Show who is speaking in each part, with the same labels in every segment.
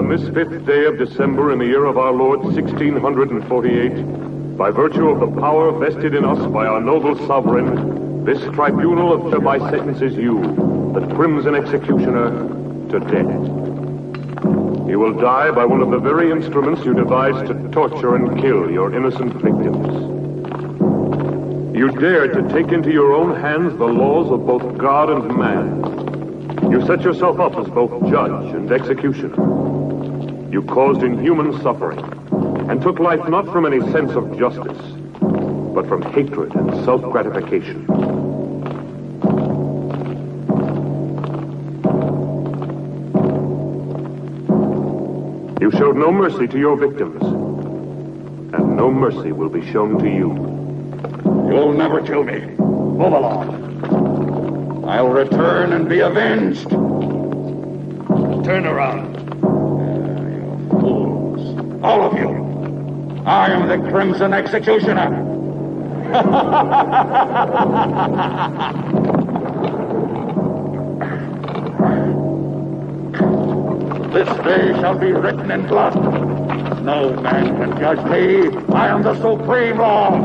Speaker 1: on this 5th day of December in the year of our Lord 1648, by virtue of the power vested in us by our noble sovereign, this tribunal hereby sentences you, the Crimson Executioner, to death. You will die by one of the very instruments you devised to torture and kill your innocent victims. You dared to take into your own hands the laws of both God and man. You set yourself up as both judge and executioner. You caused inhuman suffering and took life not from any sense of justice, but from hatred and self-gratification. You showed no mercy to your victims, and no mercy will be shown to you.
Speaker 2: You'll never kill me. Move along. I'll return and be avenged.
Speaker 3: Turn around.
Speaker 2: You fools. All of you. I am the Crimson Executioner. This day shall be written in blood. No man can judge me. I am the supreme law.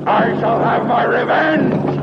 Speaker 2: I shall have my revenge.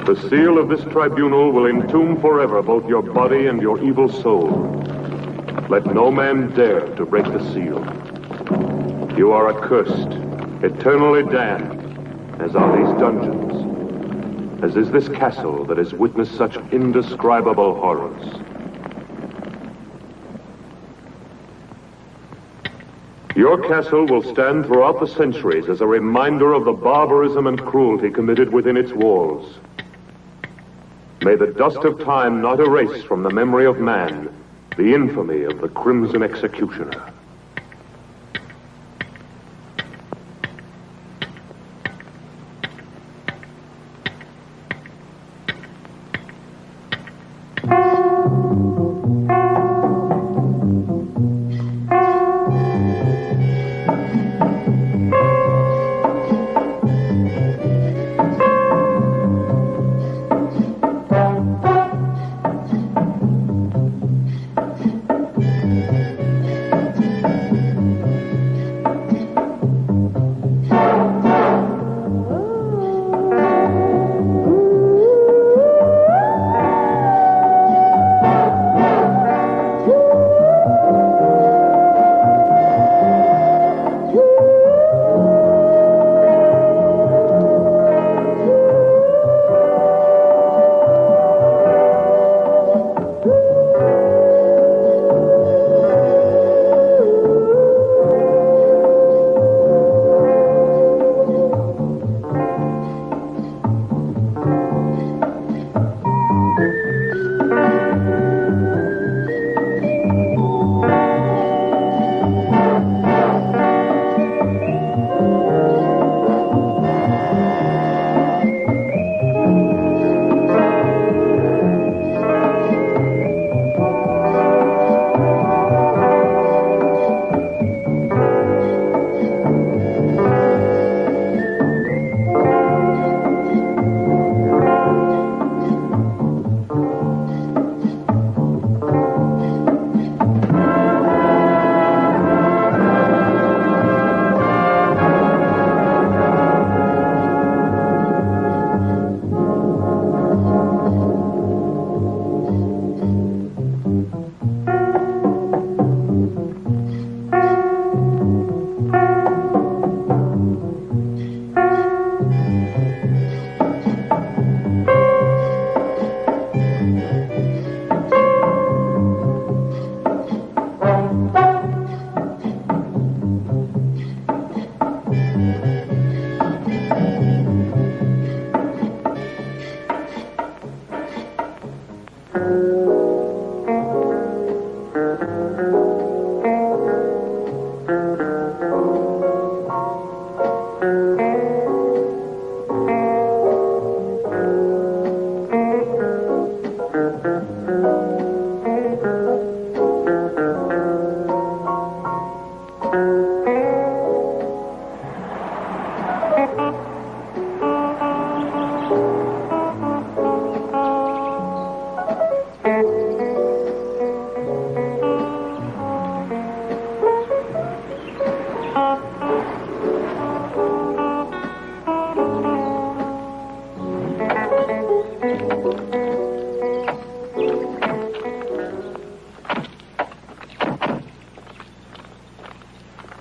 Speaker 1: The seal of this tribunal will entomb forever both your body and your evil soul. Let no man dare to break the seal. You are accursed, eternally damned, as are these dungeons, as is this castle that has witnessed such indescribable horrors. Your castle will stand throughout the centuries as a reminder of the barbarism and cruelty committed within its walls. May the dust of time not erase from the memory of man the infamy of the Crimson Executioner.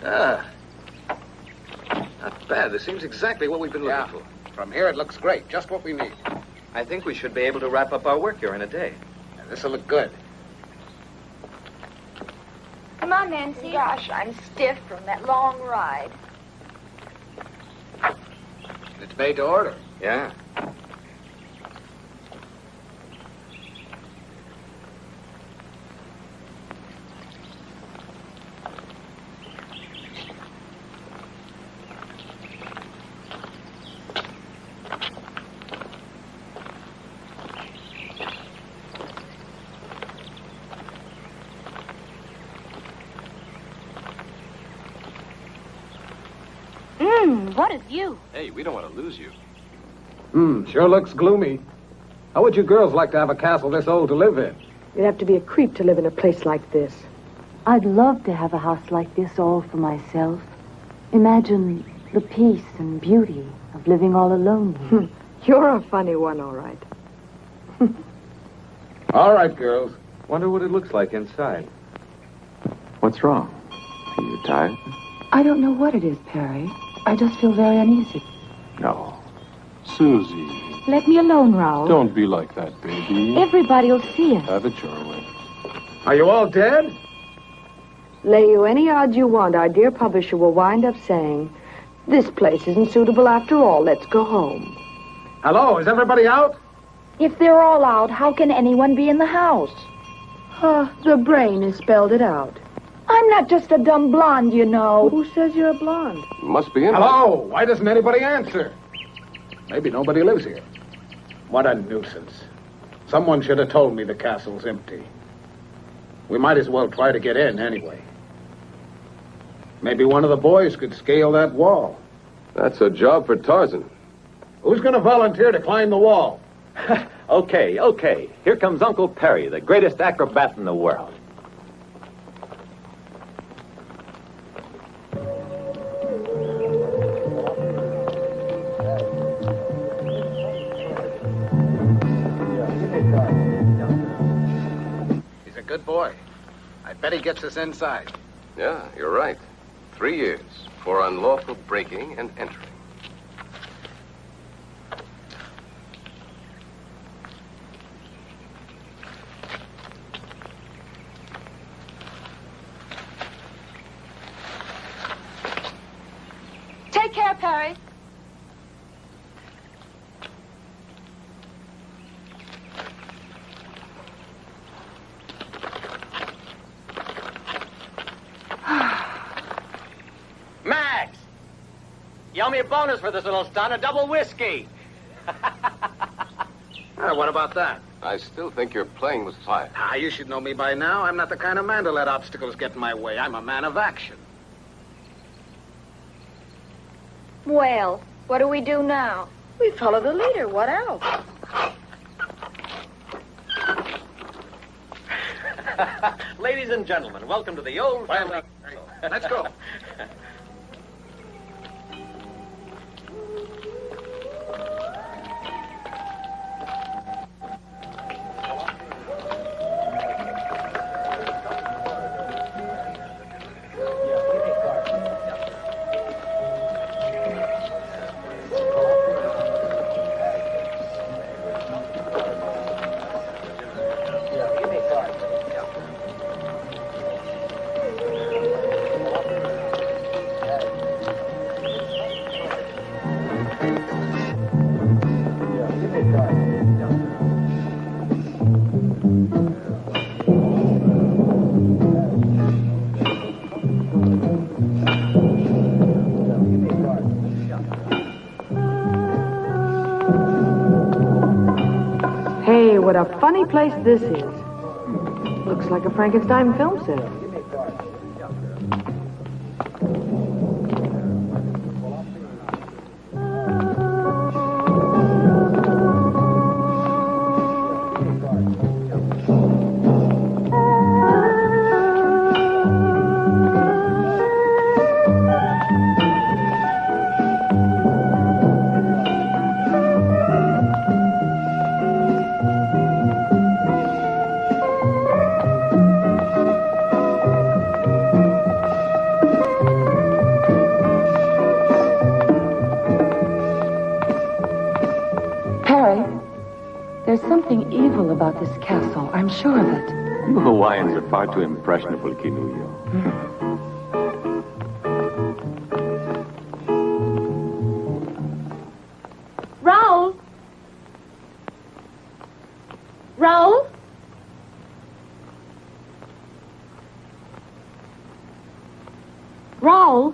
Speaker 4: Ah. Not bad. This seems exactly what we've been looking for.
Speaker 2: From here, it looks great. Just what we need.
Speaker 4: I think we should be able to wrap up our work here in a day.
Speaker 2: This'll look good.
Speaker 5: Come on, Nancy. Gosh, I'm stiff from that long ride.
Speaker 2: It's made to order.
Speaker 4: Yeah.
Speaker 5: What a view.
Speaker 4: Hey, we don't want to lose you.
Speaker 6: Sure looks gloomy. How would you girls like to have a castle this old to live in?
Speaker 7: You'd have to be a creep to live in a place like this.
Speaker 8: I'd love to have a house like this all for myself. Imagine the peace and beauty of living all alone here.
Speaker 7: You're a funny one, all right.
Speaker 6: All right, girls.
Speaker 4: Wonder what it looks like inside.
Speaker 9: What's wrong? Are you tired?
Speaker 8: I don't know what it is, Perry. I just feel very uneasy.
Speaker 9: No. Susie,
Speaker 8: Let me alone, Raoul.
Speaker 9: don't be like that, baby.
Speaker 8: Everybody will see us.
Speaker 9: Have it your way.
Speaker 6: Are you all dead?
Speaker 7: Lay you any odds you want, our dear publisher will wind up saying, this place isn't suitable after all, let's go home.
Speaker 6: Hello, is everybody out?
Speaker 5: If they're all out, how can anyone be in the house?
Speaker 7: The brain has spelled it out.
Speaker 5: I'm not just a dumb blonde, you know.
Speaker 7: Who says you're a blonde?
Speaker 9: Must be in.
Speaker 6: Hello, why doesn't anybody answer? Maybe nobody lives here. What a nuisance. Someone should have told me the castle's empty. We might as well try to get in anyway. Maybe one of the boys could scale that wall.
Speaker 9: That's a job for Tarzan.
Speaker 6: Who's going to volunteer to climb the wall?
Speaker 10: Okay. Here comes Uncle Perry, the greatest acrobat in the world.
Speaker 2: He's a good boy. I bet he gets us inside.
Speaker 9: Yeah, you're right. 3 years for unlawful breaking and entering.
Speaker 5: Take care, Perry.
Speaker 10: Max! You owe me a bonus for this little stunt, a double whiskey.
Speaker 2: What about that?
Speaker 9: I still think you're playing with fire.
Speaker 2: You should know me by now. I'm not the kind of man to let obstacles get in my way. I'm a man of action.
Speaker 5: Well, what do we do now?
Speaker 7: We follow the leader, what else?
Speaker 10: Ladies and gentlemen, welcome to the old family.
Speaker 2: Let's go.
Speaker 7: Hey, what a funny place this is. Looks like a Frankenstein film set.
Speaker 8: nothing evil about this castle. I'm sure of it.
Speaker 11: You Hawaiians are far too impressionable, Kinuyo.
Speaker 5: Raoul? Raoul? Raoul?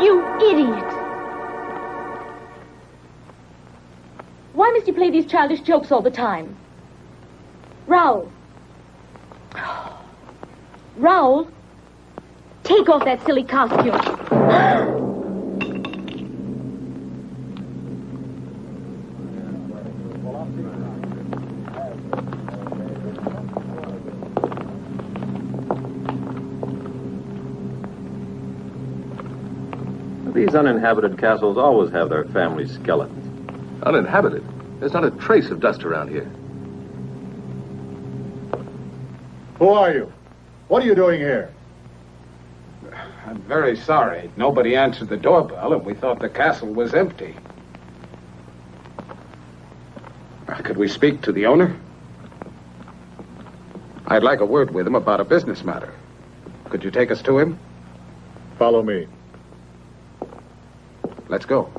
Speaker 5: You idiot! Why must you play these childish jokes all the time? Raoul. Raoul, take off that silly costume.
Speaker 11: These uninhabited castles always have their family skeletons.
Speaker 9: Uninhabited? There's not a trace of dust around here.
Speaker 3: Who are you? What are you doing here?
Speaker 6: I'm very sorry. Nobody answered the doorbell, and we thought the castle was empty. Could we speak to the owner? I'd like a word with him about a business matter. Could you take us to him?
Speaker 3: Follow me.
Speaker 6: Let's go.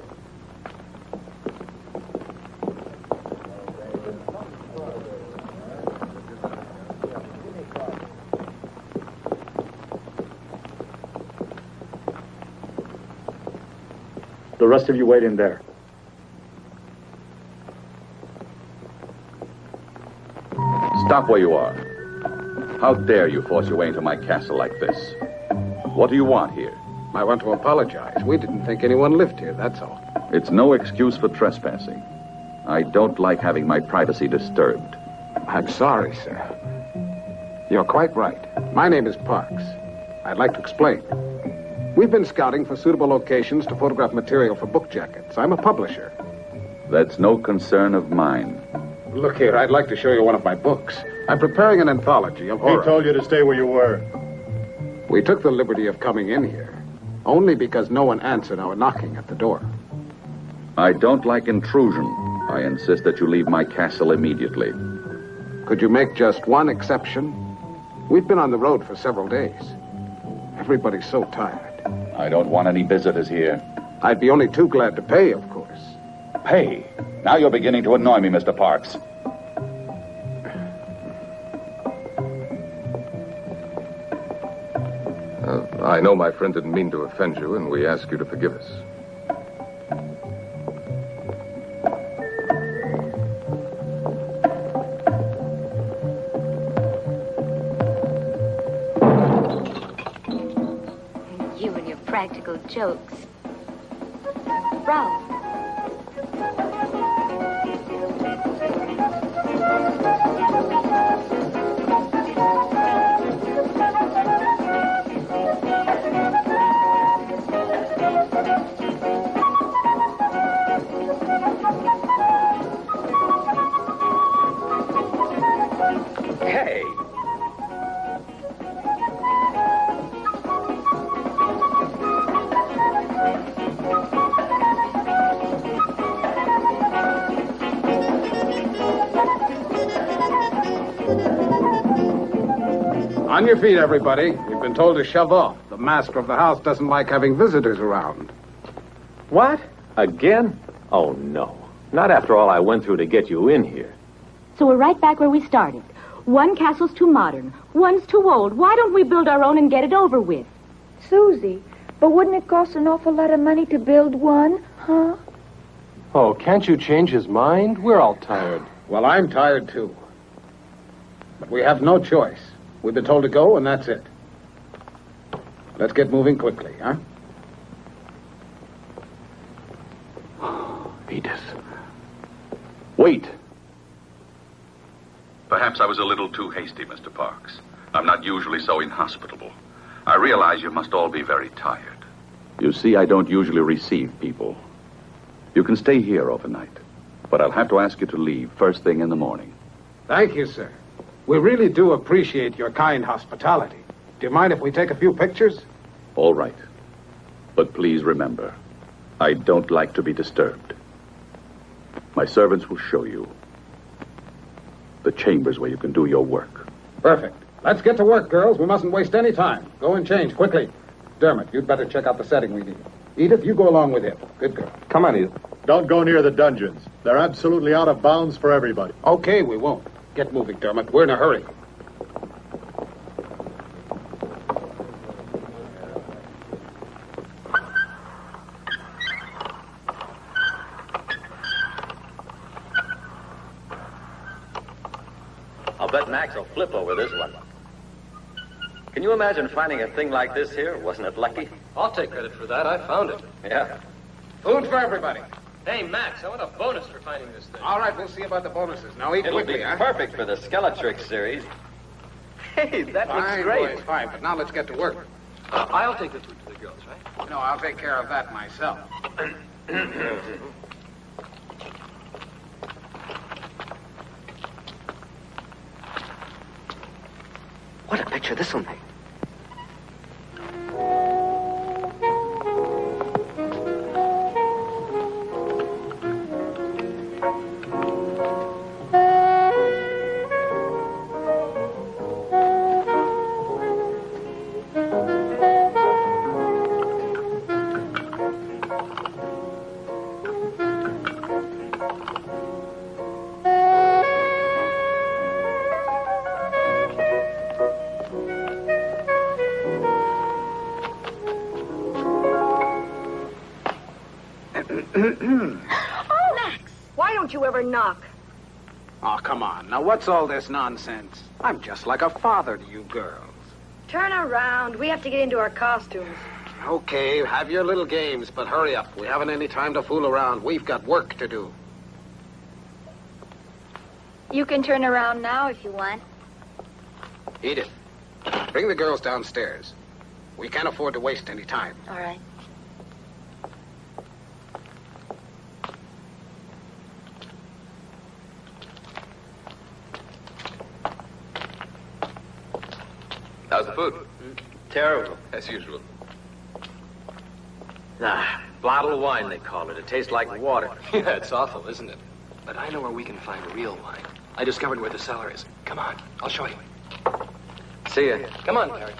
Speaker 3: The rest of you wait in there.
Speaker 12: Stop where you are. How dare you force your way into my castle like this? What do you want here?
Speaker 6: I want to apologize. We didn't think anyone lived here, that's all.
Speaker 12: It's no excuse for trespassing. I don't like having my privacy disturbed.
Speaker 6: I'm sorry, sir. You're quite right. My name is Parks. I'd like to explain. We've been scouting for suitable locations to photograph material for book jackets. I'm a publisher.
Speaker 12: That's no concern of mine.
Speaker 6: Look here, I'd like to show you one of my books. I'm preparing an anthology of horror.
Speaker 3: He told you to stay where you were.
Speaker 6: We took the liberty of coming in here, only because no one answered our knocking at the door.
Speaker 12: I don't like intrusion. I insist that you leave my castle immediately.
Speaker 6: Could you make just one exception? We've been on the road for several days. Everybody's so tired.
Speaker 12: I don't want any visitors here.
Speaker 6: I'd be only too glad to pay, of course.
Speaker 12: Pay? Now you're beginning to annoy me, Mr. Parks.
Speaker 9: I know my friend didn't mean to offend you, and we ask you to forgive us.
Speaker 5: You and your practical jokes. Ralph.
Speaker 10: Hey!
Speaker 6: On your feet, everybody. We've been told to shove off. The master of the house doesn't like having visitors around.
Speaker 11: What? Again? Oh, no. Not after all I went through to get you in here.
Speaker 5: So we're right back where we started. One castle's too modern, one's too old. Why don't we build our own and get it over with?
Speaker 7: Susie, but wouldn't it cost an awful lot of money to build one, huh?
Speaker 11: Oh, can't you change his mind? We're all tired.
Speaker 6: Well, I'm tired, too. But we have no choice. We've been told to go, and that's it. Let's get moving quickly, huh?
Speaker 11: Edith. Wait.
Speaker 12: Perhaps I was a little too hasty, Mr. Parks. I'm not usually so inhospitable. I realize you must all be very tired. You see, I don't usually receive people. You can stay here overnight, but I'll have to ask you to leave first thing in the morning.
Speaker 6: Thank you, sir. We really do appreciate your kind hospitality. Do you mind if we take a few pictures?
Speaker 12: All right. But please remember, I don't like to be disturbed. My servants will show you the chambers where you can do your work.
Speaker 6: Perfect. Let's get to work, girls. We mustn't waste any time. Go and change, quickly. Dermot, you'd better check out the setting we need. Edith, you go along with him. Good girl.
Speaker 4: Come on, Edith.
Speaker 3: Don't go near the dungeons. They're absolutely out of bounds for everybody.
Speaker 6: Okay, we won't. Get moving, Dermot. We're in a hurry.
Speaker 10: I'll bet Max will flip over this one. Can you imagine finding a thing like this here? Wasn't it lucky?
Speaker 4: I'll take credit for that. I found it.
Speaker 10: Yeah.
Speaker 6: Food for everybody.
Speaker 4: Hey, Max, I want a bonus for finding this thing.
Speaker 6: All right, we'll see about the bonuses. Now eat
Speaker 10: It'll
Speaker 6: quickly,
Speaker 10: be
Speaker 6: huh?
Speaker 10: perfect for the Skeletrix series. Hey, that looks
Speaker 6: Fine,
Speaker 10: great.
Speaker 6: boys, fine. But now let's get to work.
Speaker 4: I'll take the food to the girls, right?
Speaker 6: No, I'll take care of that myself.
Speaker 10: What a picture this will make.
Speaker 7: Oh, Max! Why don't you ever knock?
Speaker 6: Oh, come on. Now, what's all this nonsense? I'm just like a father to you girls.
Speaker 7: Turn around. We have to get into our costumes.
Speaker 6: Okay, have your little games, but hurry up. We haven't any time to fool around. We've got work to do.
Speaker 13: You can turn around now if you want.
Speaker 6: Edith, bring the girls downstairs. We can't afford to waste any time.
Speaker 13: All right.
Speaker 9: How's the food?
Speaker 10: Terrible.
Speaker 9: As usual.
Speaker 10: Bottled wine, they call it. It tastes like water.
Speaker 4: Yeah, it's awful, isn't it? But I know where we can find real wine. I discovered where the cellar is. Come on, I'll show you.
Speaker 10: See ya.
Speaker 4: Come on, Perry.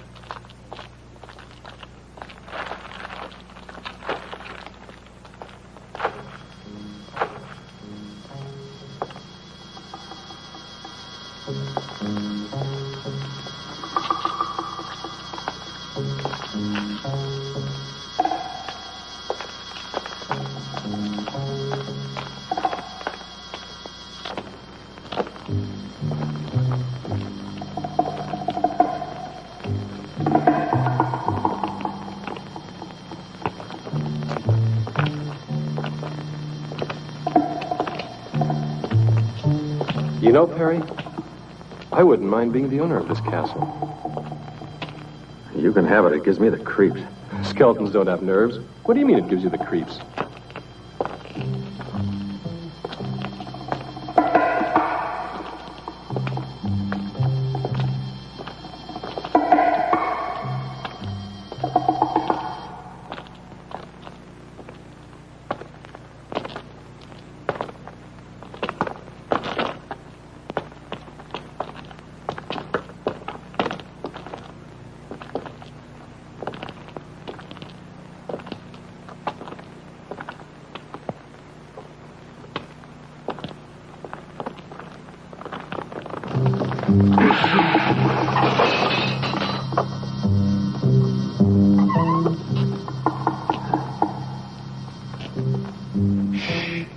Speaker 4: You know, Perry, I wouldn't mind being the owner of this castle.
Speaker 11: You can have it. It gives me the creeps.
Speaker 4: Skeletons don't have nerves. What do you mean it gives you the creeps?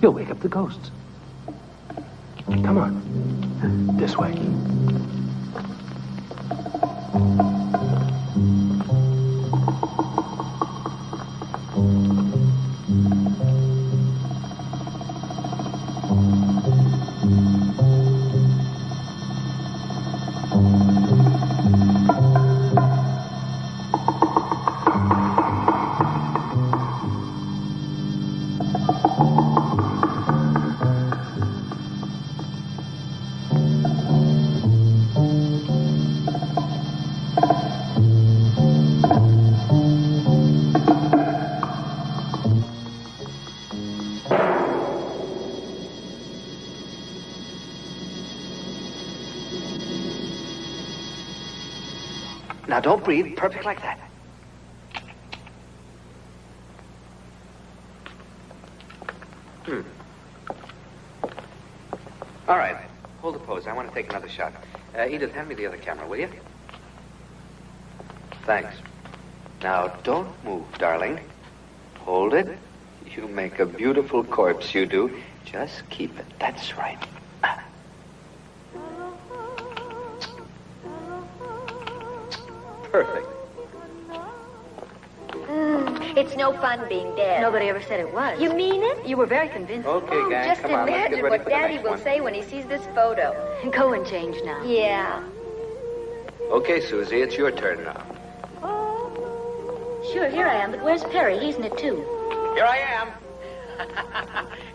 Speaker 4: You'll wake up the ghosts. Come on. This way.
Speaker 14: Now, don't breathe. Perfect like that. All right. Hold the pose. I want to take another shot. Edith, hand me the other camera, will you? Thanks. Now, don't move, darling. Hold it. You make a beautiful corpse, you do. Just keep it. That's right. Perfect.
Speaker 13: It's no fun being dead.
Speaker 8: Nobody ever said it was.
Speaker 13: You mean it?
Speaker 8: You were very convincing.
Speaker 14: Okay, gang,
Speaker 13: Just
Speaker 14: come on. Let's get
Speaker 13: imagine
Speaker 14: ready
Speaker 13: what
Speaker 14: for the
Speaker 13: Daddy
Speaker 14: next
Speaker 13: will
Speaker 14: one.
Speaker 13: say when he sees this photo.
Speaker 8: Go and change now.
Speaker 13: Yeah.
Speaker 14: Okay, Susie, it's your turn now.
Speaker 5: Sure, here I am, but where's Perry? He's in it, too.
Speaker 10: Here I am.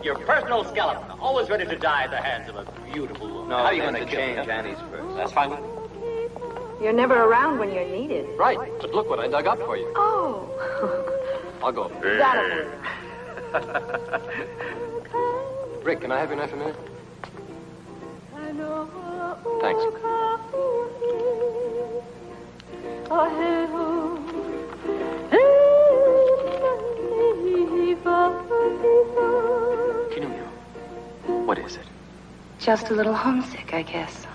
Speaker 10: Your personal skeleton, always ready to die at the hands of a beautiful woman.
Speaker 14: No,
Speaker 10: How are you
Speaker 14: I'm
Speaker 10: going
Speaker 14: going
Speaker 10: to
Speaker 14: to change Annie's first.
Speaker 10: That's fine with me.
Speaker 7: You're never around when you're needed.
Speaker 4: Right, but look what I dug up for you.
Speaker 7: Oh.
Speaker 4: I'll go.
Speaker 7: That'll work.
Speaker 4: Rick, can I have your knife a minute? Thanks. Kinunyo, what is it?
Speaker 8: Just a little homesick, I guess.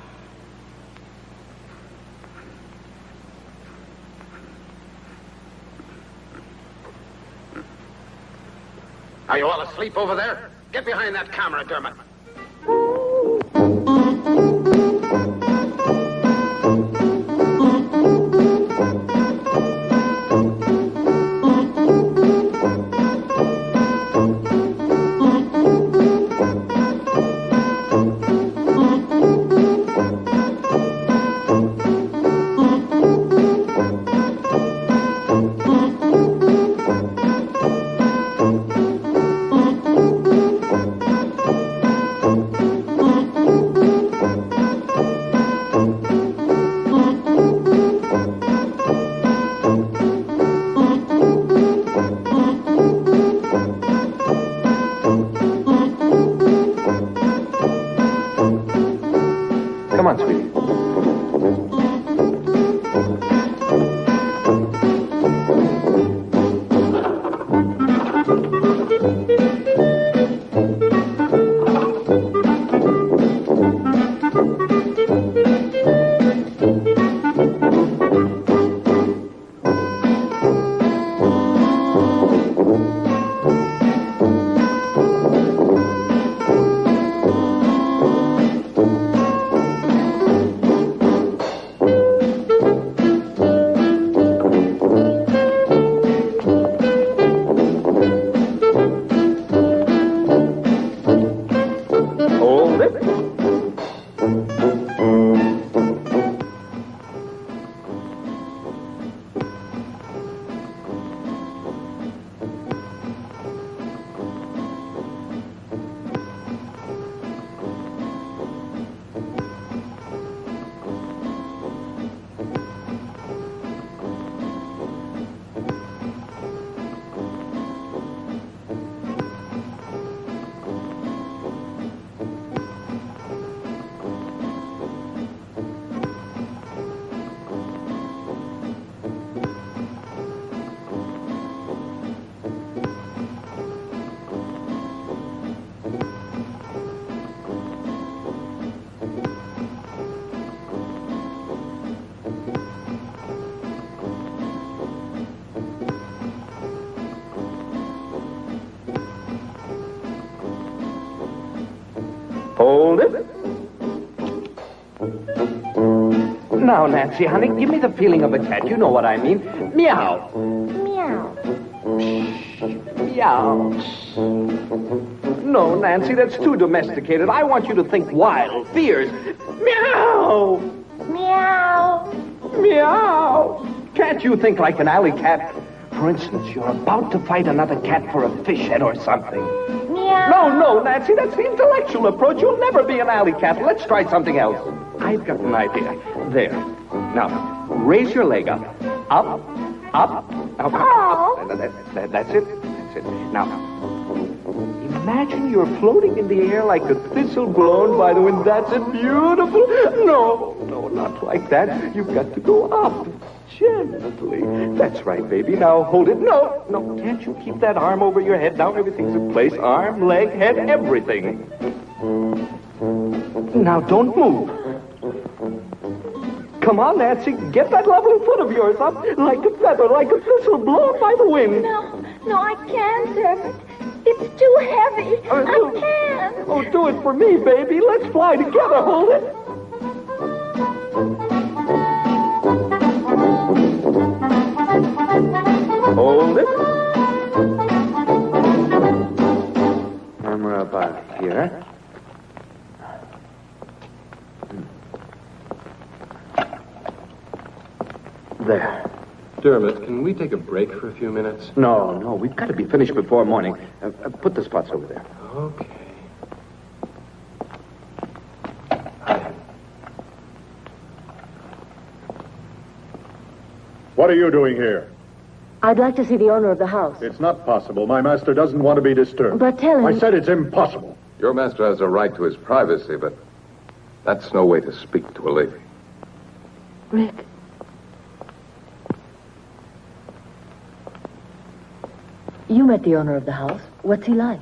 Speaker 6: Are you all asleep over there? Get behind that camera, Dermot.
Speaker 11: Come on, sweetie. Hold it. Hold it.
Speaker 14: Now, Nancy, honey, give me the feeling of a cat. You know what I mean. Meow.
Speaker 13: Meow.
Speaker 14: Meow. No, Nancy, that's too domesticated. I want you to think wild, fierce. Meow.
Speaker 13: Meow.
Speaker 14: Meow. Can't you think like an alley cat? For instance, you're about to fight another cat for a fish head or something.
Speaker 13: Meow.
Speaker 14: No, Nancy, that's the intellectual approach. You'll never be an alley cat. Let's try something else. I've got an idea. There. Now, raise your leg up. Up, up, up, up. That's it. That's it. Now, imagine you're floating in the air like a thistle blown by the wind. That's it. Beautiful. No, not like that. You've got to go up. Gently. That's right, baby. Now hold it. No, can't you keep that arm over your head? Now everything's in place. Arm, leg, head, everything. Now don't move. Come on, Nancy. Get that lovely foot of yours up like a feather, like a thistle blown by the wind.
Speaker 13: No, I can't, Serpent. It's too heavy. I can't.
Speaker 14: Oh, do it for me, baby. Let's fly together. Hold it. Hold it. Armor about here. There.
Speaker 15: Dermot, can we take a break for a few minutes?
Speaker 14: No, we've got to be finished before morning. Put the spots over there.
Speaker 15: Okay.
Speaker 3: What are you doing here?
Speaker 8: I'd like to see the owner of the house.
Speaker 3: It's not possible. My master doesn't want to be disturbed.
Speaker 8: But tell him...
Speaker 3: I said it's impossible.
Speaker 9: Your master has a right to his privacy, but that's no way to speak to a lady.
Speaker 8: Rick. You met the owner of the house. What's he like?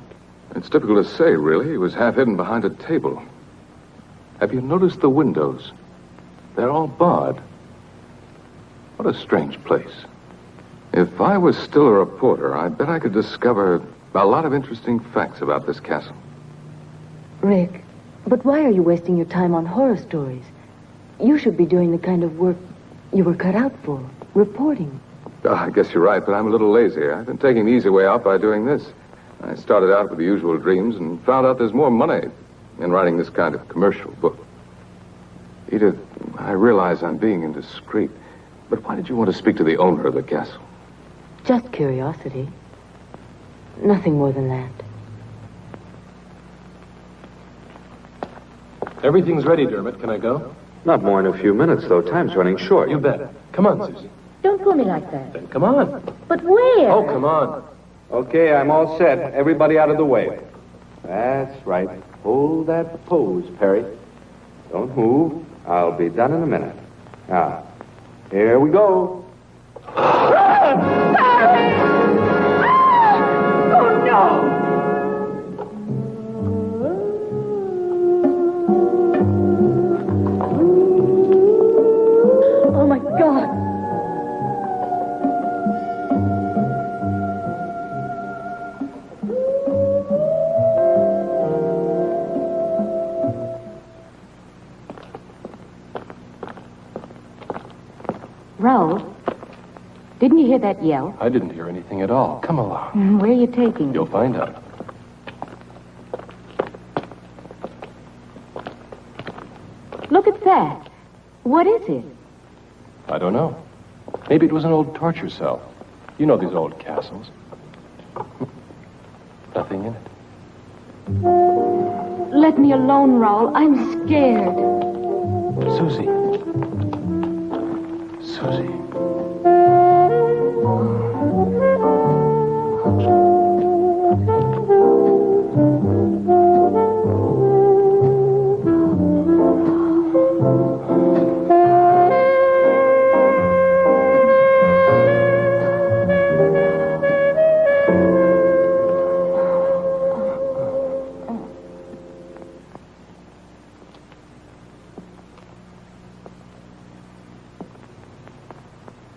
Speaker 9: It's difficult to say, really. He was half hidden behind a table. Have you noticed the windows? They're all barred. What a strange place. If I was still a reporter, I bet I could discover a lot of interesting facts about this castle.
Speaker 8: Rick, but why are you wasting your time on horror stories? You should be doing the kind of work you were cut out for, reporting.
Speaker 9: I guess you're right, but I'm a little lazy. I've been taking the easy way out by doing this. I started out with the usual dreams and found out there's more money in writing this kind of commercial book. Edith, I realize I'm being indiscreet, but why did you want to speak to the owner of the castle?
Speaker 8: Just curiosity. Nothing more than that.
Speaker 15: Everything's ready, Dermot. Can I go?
Speaker 14: Not more in a few minutes, though. Time's running short.
Speaker 15: You bet. Come on, Susie.
Speaker 5: Don't pull me like that.
Speaker 15: Then come on.
Speaker 5: But where?
Speaker 15: Oh, come on.
Speaker 14: Okay, I'm all set. Everybody out of the way. That's right. Hold that pose, Perry. Don't move. I'll be done in a minute. Now, here we go.
Speaker 13: Oh, no!
Speaker 5: Oh, my God. Raoul, didn't you hear that yell?
Speaker 15: I didn't hear anything at all. Come along.
Speaker 5: Where are you taking me?
Speaker 15: You'll find out.
Speaker 5: Look at that. What is it?
Speaker 15: I don't know. Maybe it was an old torture cell. You know these old castles. Nothing in it.
Speaker 5: Let me alone, Raoul. I'm scared.
Speaker 15: Susie. Susie.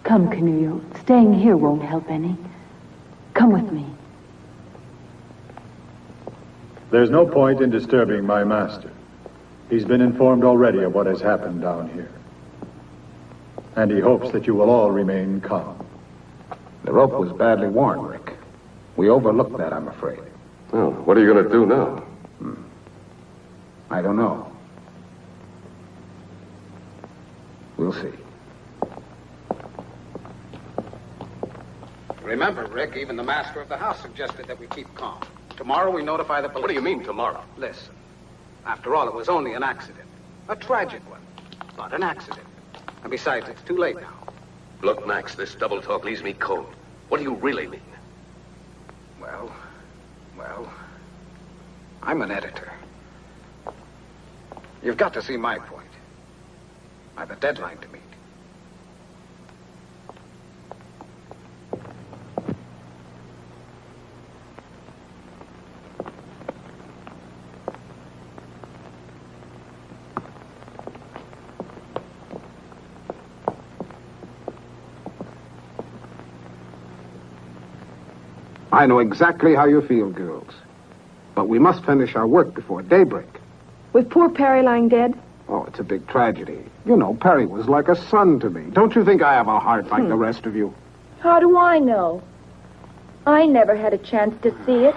Speaker 8: Come, Canullo. Staying here won't help any. Come with me.
Speaker 3: There's no point in disturbing my master. He's been informed already of what has happened down here. And he hopes that you will all remain calm.
Speaker 6: The rope was badly worn, Rick. We overlooked that, I'm afraid.
Speaker 9: Well, what are you going to do now?
Speaker 6: I don't know. We'll see.
Speaker 16: Remember, Rick, even the master of the house suggested that we keep calm. Tomorrow we notify the police.
Speaker 9: What do you mean, tomorrow?
Speaker 16: Listen. After all, it was only an accident. A tragic one. But an accident. And besides, it's too late now.
Speaker 9: Look, Max, this double talk leaves me cold. What do you really mean?
Speaker 16: Well, I'm an editor. You've got to see my point. I've a deadline to meet. I know exactly how you feel, girls. But we must finish our work before daybreak.
Speaker 7: With poor Perry lying dead?
Speaker 16: Oh, it's a big tragedy. You know, Perry was like a son to me. Don't you think I have a heart like the rest of you?
Speaker 13: How do I know? I never had a chance to see it.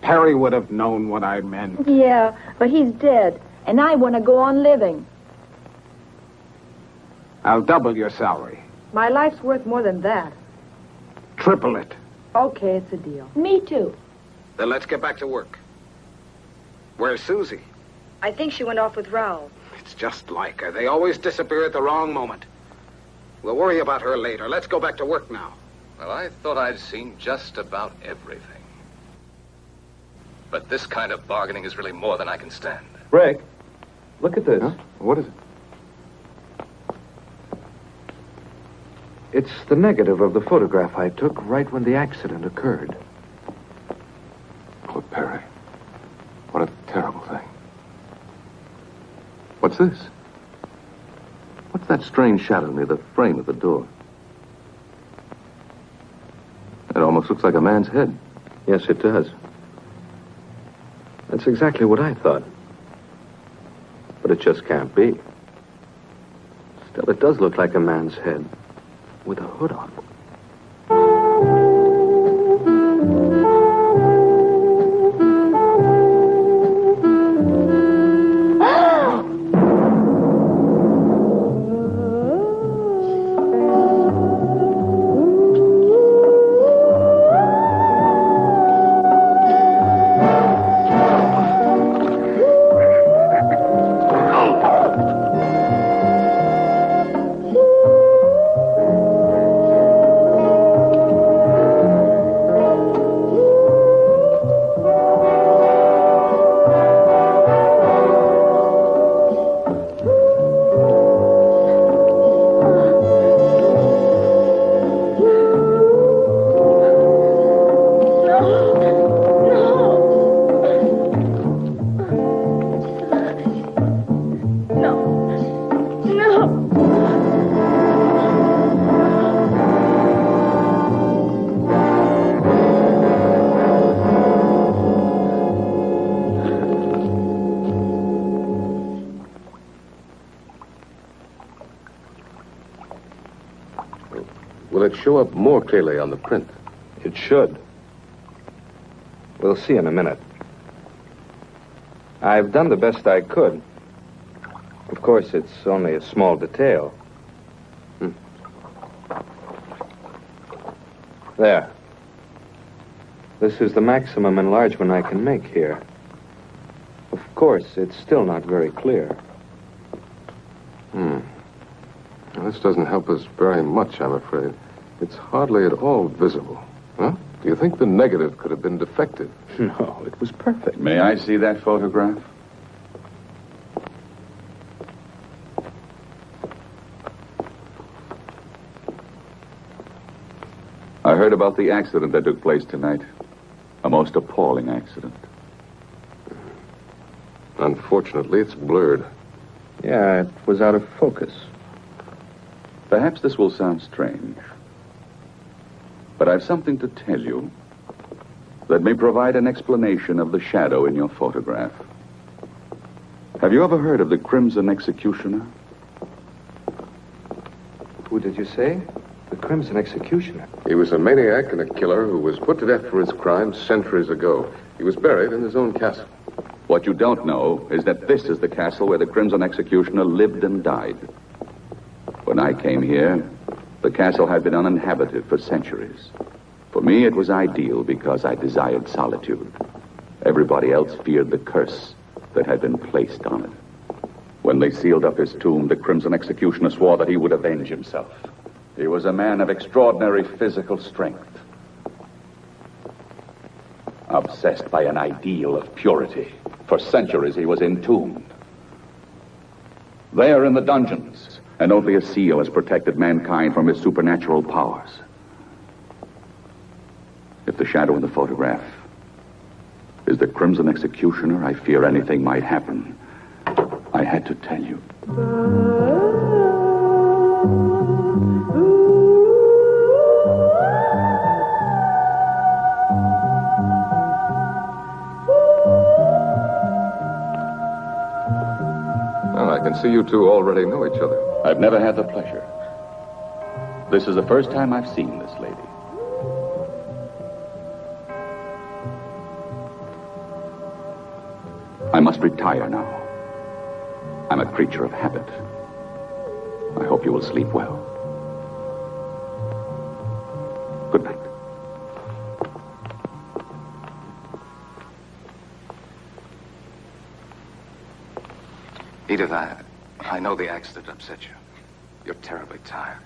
Speaker 16: Perry would have known what I meant.
Speaker 13: Yeah, but he's dead, and I want to go on living.
Speaker 16: I'll double your salary.
Speaker 7: My life's worth more than that.
Speaker 16: Triple it.
Speaker 7: Okay, it's a deal.
Speaker 13: Me too.
Speaker 16: Then let's get back to work. Where's Susie?
Speaker 7: I think she went off with Raoul.
Speaker 16: It's just like her. They always disappear at the wrong moment. We'll worry about her later. Let's go back to work now.
Speaker 9: Well, I thought I'd seen just about everything. But this kind of bargaining is really more than I can stand.
Speaker 14: Rick, look at this.
Speaker 9: Huh? What is it?
Speaker 14: It's the negative of the photograph I took right when the accident occurred.
Speaker 9: Poor Perry. What a terrible thing. What's this? What's that strange shadow near the frame of the door? It almost looks like a man's head.
Speaker 14: Yes, it does. That's exactly what I thought. But it just can't be. Still, it does look like a man's head with a hood on.
Speaker 9: Will it show up more clearly on the print?
Speaker 14: It should. We'll see in a minute. I've done the best I could. Of course, it's only a small detail. There. This is the maximum enlargement I can make here. Of course, it's still not very clear.
Speaker 9: Well, this doesn't help us very much, I'm afraid. It's hardly at all visible. Huh? Do you think the negative could have been defective?
Speaker 14: No, it was perfect.
Speaker 12: May I see that photograph? I heard about the accident that took place tonight. A most appalling accident.
Speaker 9: Unfortunately, it's blurred.
Speaker 14: Yeah, it was out of focus.
Speaker 12: Perhaps this will sound strange, but I've something to tell you that may provide an explanation of the shadow in your photograph. Have you ever heard of the Crimson Executioner?
Speaker 14: Who did you say? The Crimson Executioner.
Speaker 9: He was a maniac and a killer who was put to death for his crimes centuries ago. He was buried in his own castle.
Speaker 12: What you don't know is that this is the castle where the Crimson Executioner lived and died. When I came here, the castle had been uninhabited for centuries. For me, it was ideal because I desired solitude. Everybody else feared the curse that had been placed on it. When they sealed up his tomb, the Crimson Executioner swore that he would avenge himself. He was a man of extraordinary physical strength, obsessed by an ideal of purity. For centuries, he was entombed. There in the dungeons, and only a seal has protected mankind from his supernatural powers. If the shadow in the photograph is the Crimson Executioner, I fear anything might happen. I had to tell you.
Speaker 9: I can see you two already know each other.
Speaker 12: I've never had the pleasure. This is the first time I've seen this lady. I must retire now. I'm a creature of habit. I hope you will sleep well. Good night.
Speaker 17: Edith, I know the accident upset you. You're terribly tired.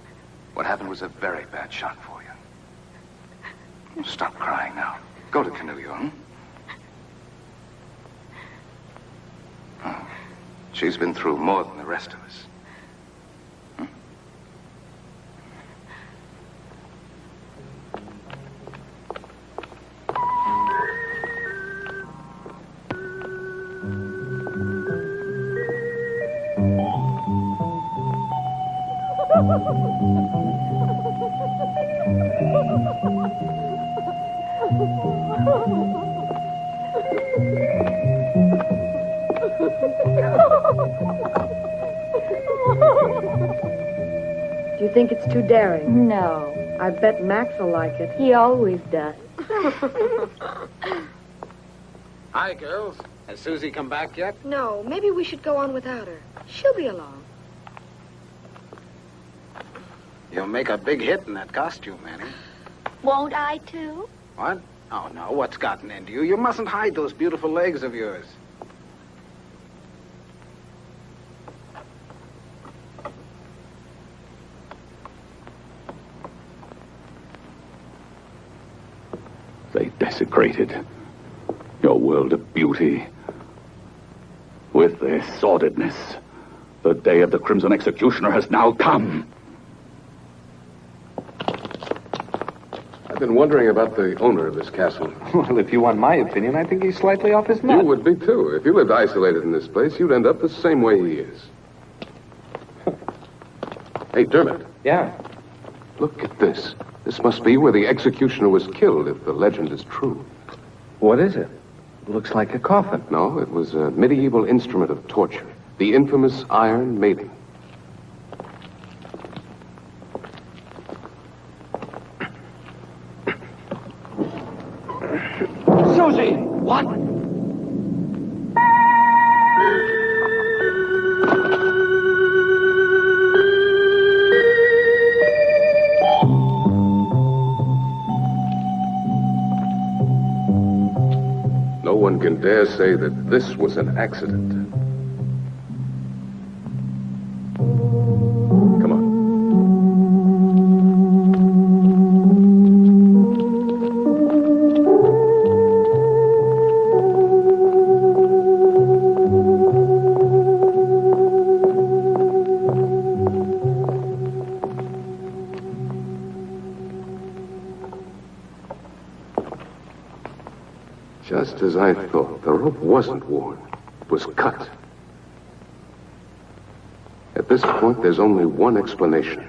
Speaker 17: What happened was a very bad shock for you. Stop crying now. Go to Canoe, hmm? Oh, she's been through more than the rest of us.
Speaker 7: Do you think it's too daring?
Speaker 5: No.
Speaker 7: I bet Max will like it.
Speaker 5: He always does.
Speaker 16: Hi, girls. Has Susie come back yet?
Speaker 7: No, maybe we should go on without her. She'll be along.
Speaker 16: You'll make a big hit in that costume, Annie.
Speaker 13: Won't I, too?
Speaker 16: What? Oh, no. What's gotten into you? You mustn't hide those beautiful legs of yours.
Speaker 12: They desecrated your world of beauty with their sordidness. The day of the Crimson Executioner has now come.
Speaker 9: I've been wondering about the owner of this castle.
Speaker 14: Well, if you want my opinion, I think he's slightly off his nut.
Speaker 9: You would be, too. If you lived isolated in this place, you'd end up the same way he is. Hey, Dermot.
Speaker 14: Yeah?
Speaker 9: Look at this. This must be where the executioner was killed, if the legend is true.
Speaker 14: What is it? Looks like a coffin.
Speaker 9: No, it was a medieval instrument of torture. The infamous Iron Maiden.
Speaker 14: Susie! What?
Speaker 9: No one can dare say that this was an accident. Come on. Just as I thought, the rope wasn't worn. It was cut. At this point, there's only one explanation.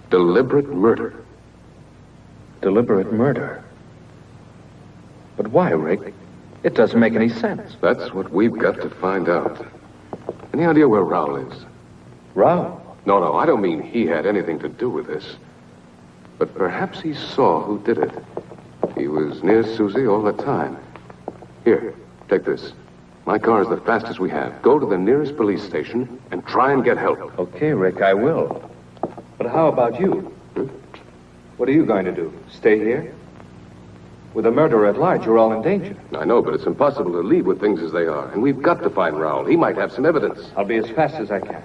Speaker 9: Deliberate murder.
Speaker 14: Deliberate murder? But why, Rick? It doesn't make any sense.
Speaker 9: That's what we've got to find out. Any idea where Raoul is?
Speaker 14: Raoul?
Speaker 9: No, I don't mean he had anything to do with this. But perhaps he saw who did it. He was near Susie all the time. Here, take this. My car is the fastest we have. Go to the nearest police station and try and get help.
Speaker 14: Okay, Rick, I will. But how about you? What are you going to do? Stay here? With a murderer at large, you're all in danger.
Speaker 9: I know, but it's impossible to leave with things as they are. And we've got to find Raoul. He might have some evidence.
Speaker 14: I'll be as fast as I can.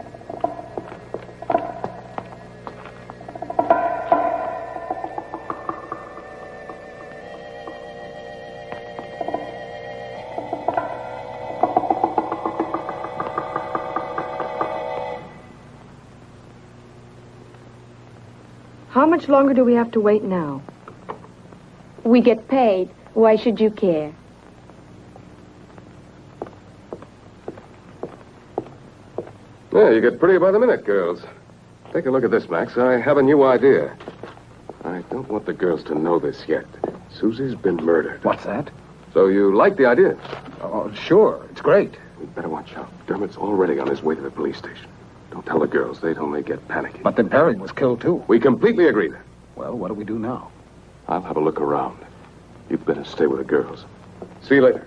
Speaker 7: How much longer do we have to wait now?
Speaker 5: We get paid. Why should you care?
Speaker 9: Yeah, you get prettier by the minute, girls. Take a look at this, Max. I have a new idea. I don't want the girls to know this yet. Susie's been murdered.
Speaker 6: What's that?
Speaker 9: So you like the idea?
Speaker 6: Oh, sure. It's great.
Speaker 9: We'd
Speaker 15: Better watch out. Dermot's already on his way to the police station. Don't tell the girls. They'd only get panicky.
Speaker 6: But then Perry was killed, too.
Speaker 15: We completely agree.
Speaker 6: Well, what do we do now?
Speaker 15: I'll have a look around. You'd better stay with the girls. See you later.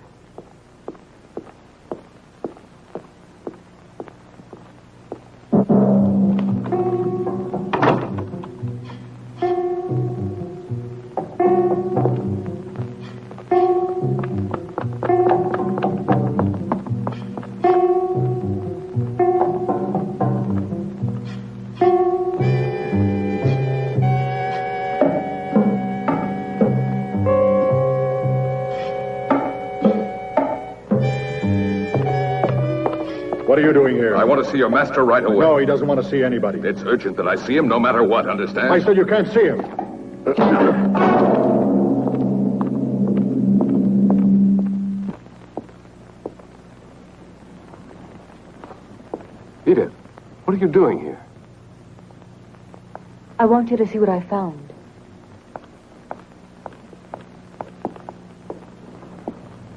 Speaker 3: What are you doing here?
Speaker 9: I want to see your master right away.
Speaker 3: No, he doesn't want to see anybody.
Speaker 9: It's urgent that I see him no matter what, understand?
Speaker 3: I said you can't see him.
Speaker 15: Edith, what are you doing here?
Speaker 8: I want you to see what I found.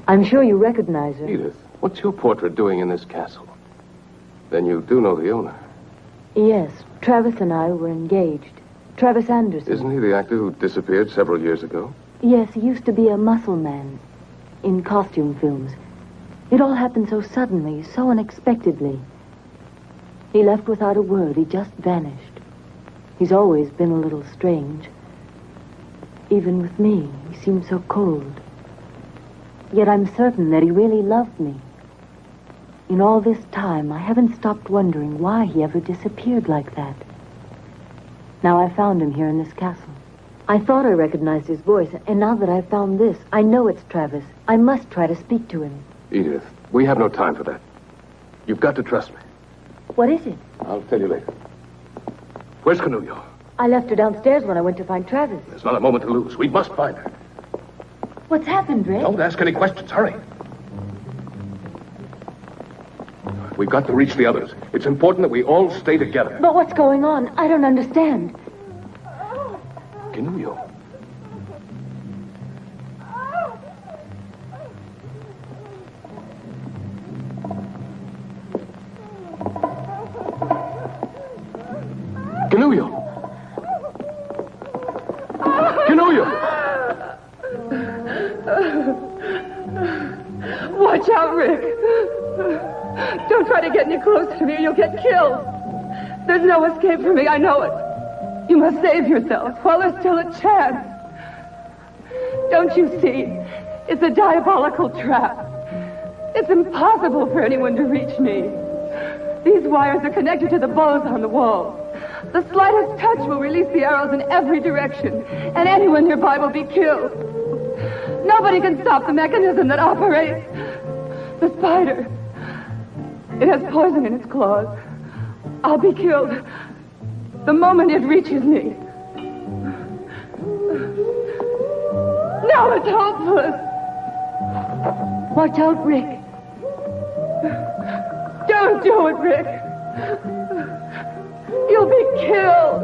Speaker 8: I'm sure you recognize her.
Speaker 15: Edith, what's your portrait doing in this castle? Then you do know the owner.
Speaker 8: Yes, Travis and I were engaged. Travis Anderson.
Speaker 15: Isn't he the actor who disappeared several years ago?
Speaker 8: Yes, he used to be a muscle man in costume films. It all happened so suddenly, so unexpectedly. He left without a word. He just vanished. He's always been a little strange. Even with me, he seemed so cold. Yet I'm certain that he really loved me. In all this time, I haven't stopped wondering why he ever disappeared like that. Now I found him here in this castle. I thought I recognized his voice, and now that I've found this, I know it's Travis. I must try to speak to him.
Speaker 15: Edith, we have no time for that. You've got to trust me.
Speaker 8: What is it?
Speaker 15: I'll tell you later. Where's Canullo?
Speaker 8: I left her downstairs when I went to find Travis.
Speaker 15: There's not a moment to lose. We must find her.
Speaker 8: What's happened, Rick?
Speaker 15: Don't ask any questions. Hurry. We've got to reach the others. It's important that we all stay together.
Speaker 8: But what's going on? I don't understand.
Speaker 15: Canullo. Canullo. Canullo.
Speaker 18: Watch out, Rick. Don't try to get any closer to me or you'll get killed. There's no escape for me, I know it. You must save yourself while there's still a chance. Don't you see? It's a diabolical trap. It's impossible for anyone to reach me. These wires are connected to the bows on the wall. The slightest touch will release the arrows in every direction, and anyone nearby will be killed. Nobody can stop the mechanism that operates. The spider. It has poison in its claws. I'll be killed the moment it reaches me. Now it's hopeless.
Speaker 8: Watch out, Rick.
Speaker 18: Don't do it, Rick. You'll be killed.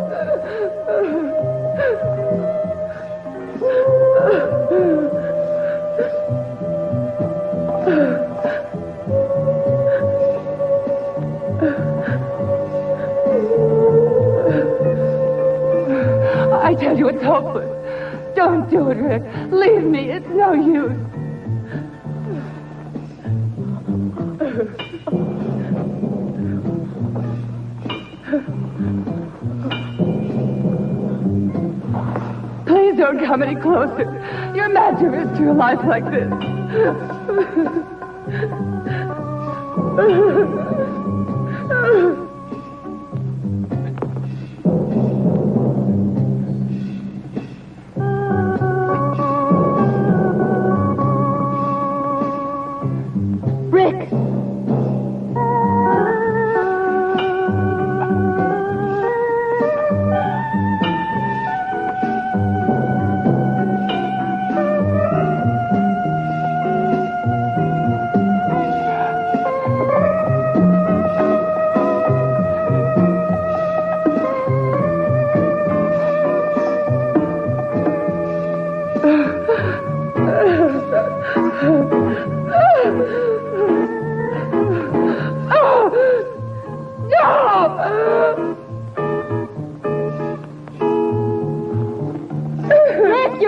Speaker 18: I tell you, it's hopeless. Don't do it, Rick. Leave me. It's no use. Please don't come any closer. You're mad to risk your life like this.
Speaker 8: Rick!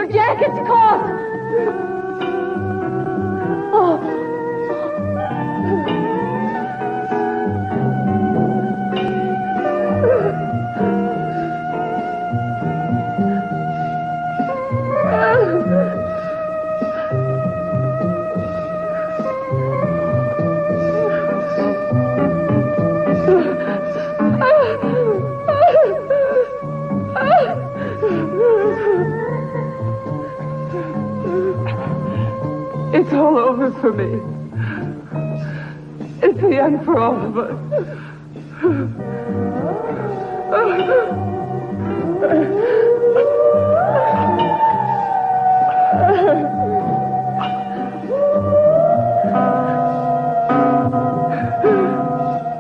Speaker 18: Your jacket's caught! Oh.
Speaker 19: It's all over for me. It's the end for all of us.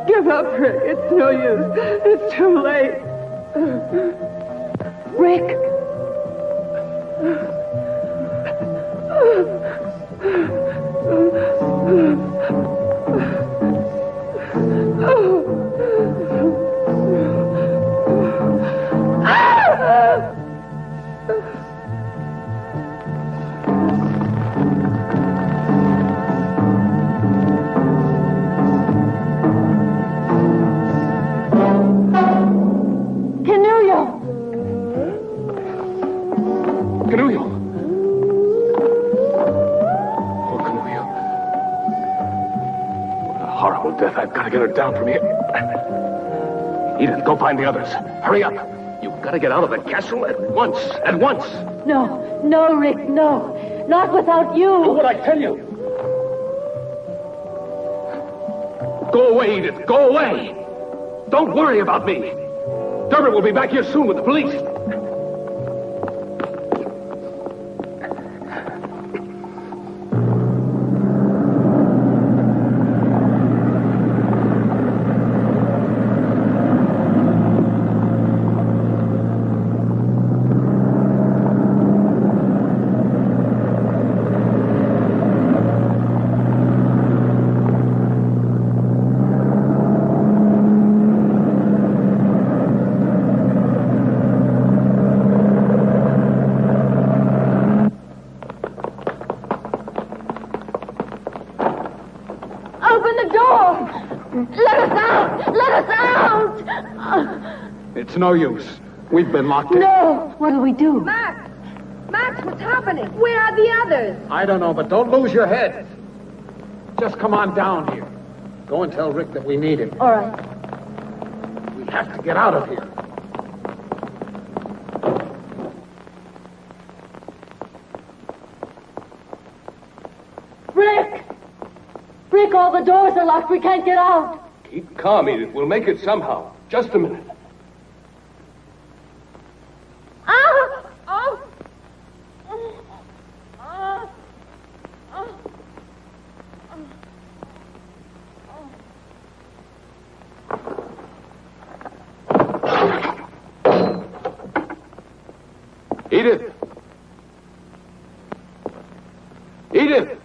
Speaker 19: Give up, Rick. It's no use. It's too late.
Speaker 18: Rick!
Speaker 11: Death. I've got to get her down from here. Edith, go find the others. Hurry up. You've got to get out of the castle at once. At once.
Speaker 8: No, no, Rick, no. Not without you.
Speaker 11: Do what I tell you. Go away, Edith. Go away. Don't worry about me. Dermot will be back here soon with the police.
Speaker 6: It's no use. We've been locked in.
Speaker 8: No! What'll we do?
Speaker 7: Max! Max, what's happening? Where are the others?
Speaker 6: I don't know, but don't lose your head. Just come on down here. Go and tell Rick that we need him.
Speaker 8: All right.
Speaker 6: We have to get out of here.
Speaker 8: Rick! Rick, all the doors are locked. We can't get out.
Speaker 11: Keep calm, Edith. We'll make it somehow. Just a minute. Edith! Edith!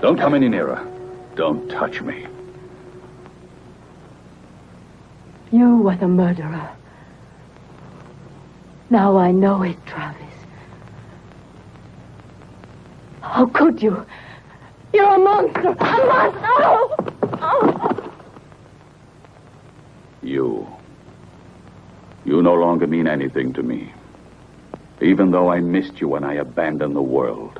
Speaker 12: Don't come any nearer. Don't touch me.
Speaker 8: You were the murderer. Now I know it, Travis. How could you? You're a monster! A monster! Oh!
Speaker 12: You no longer mean anything to me. Even though I missed you when I abandoned the world.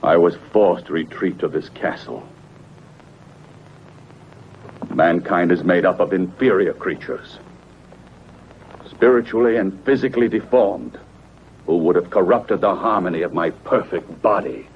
Speaker 12: I was forced to retreat to this castle. Mankind is made up of inferior creatures, spiritually and physically deformed, who would have corrupted the harmony of my perfect body.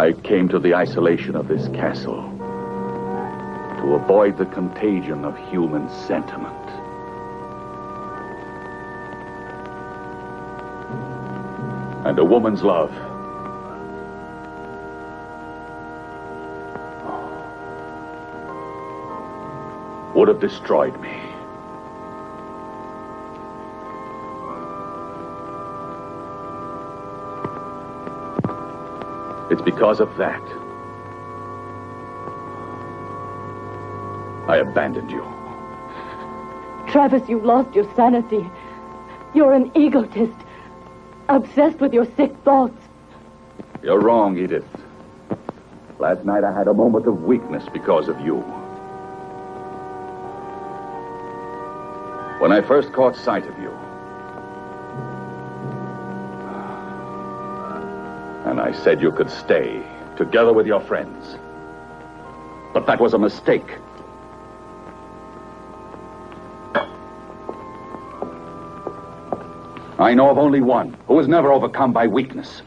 Speaker 12: I came to the isolation of this castle to avoid the contagion of human sentiment. And a woman's love. Would have destroyed me. It's because of that I abandoned you.
Speaker 8: Travis, you lost your sanity. You're an egotist, obsessed with your sick thoughts.
Speaker 12: You're wrong, Edith. Last night I had a moment of weakness because of you. When I first caught sight of you, and I said you could stay together with your friends. But that was a mistake. I know of only one who was never overcome by weakness.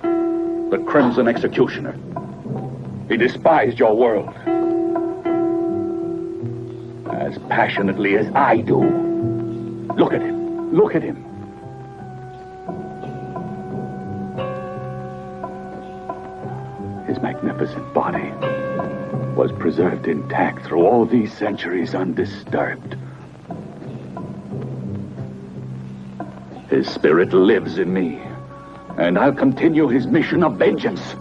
Speaker 12: The Crimson Executioner. He despised your world as passionately as I do. Look at him. Look at him. His magnificent body was preserved intact through all these centuries undisturbed. His spirit lives in me, and I'll continue his mission of vengeance.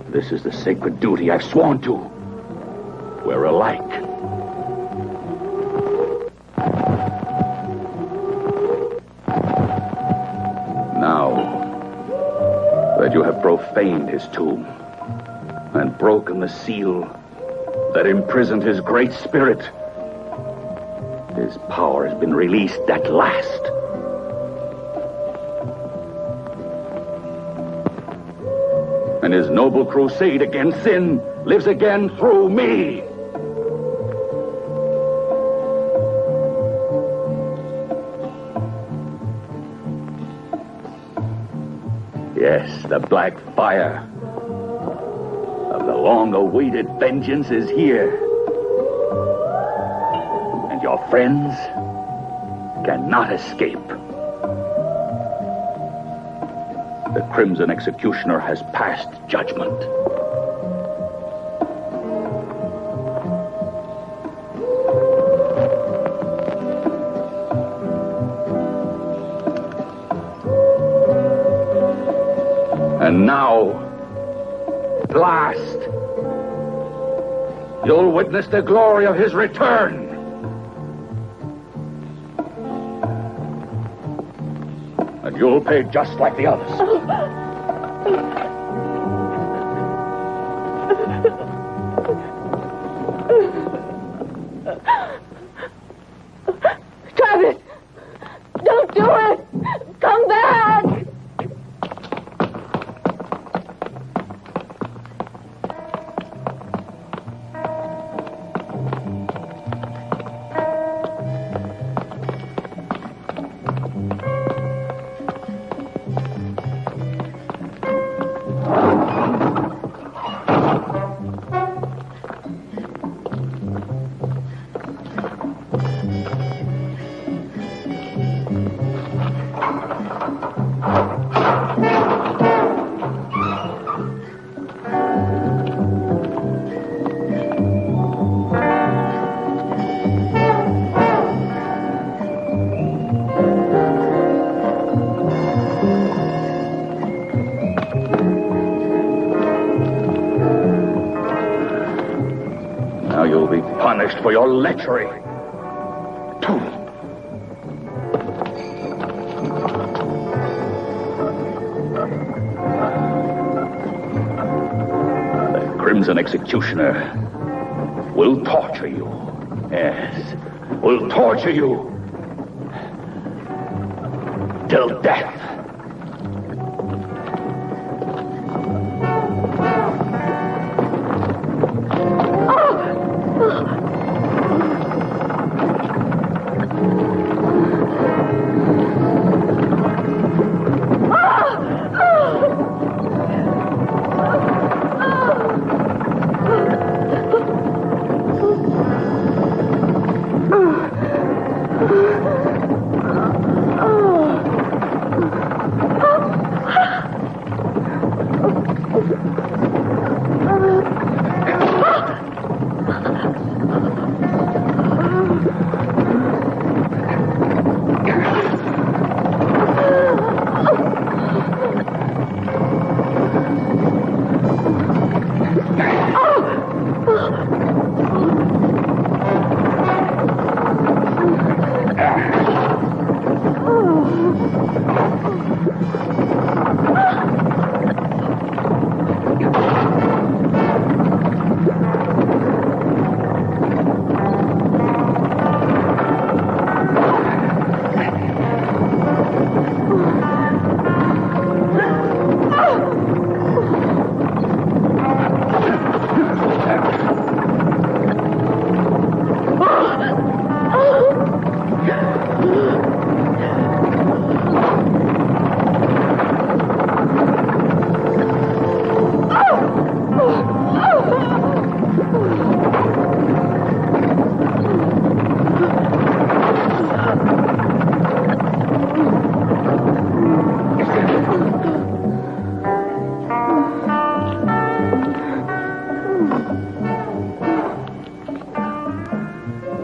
Speaker 12: This is the sacred duty I've sworn to. We're alike. Now that you have profaned his tomb and broken the seal that imprisoned his great spirit, his power has been released at last. And his noble crusade against sin lives again through me. Yes, the black fire of the long-awaited vengeance is here. And your friends cannot escape. The Crimson Executioner has passed judgment. And now, at last, you'll witness the glory of his return. And you'll pay just like the others.
Speaker 18: Travis! Don't do it! Come back! Now you'll be punished for your lechery. The Crimson Executioner will torture you. Yes, will torture you till death.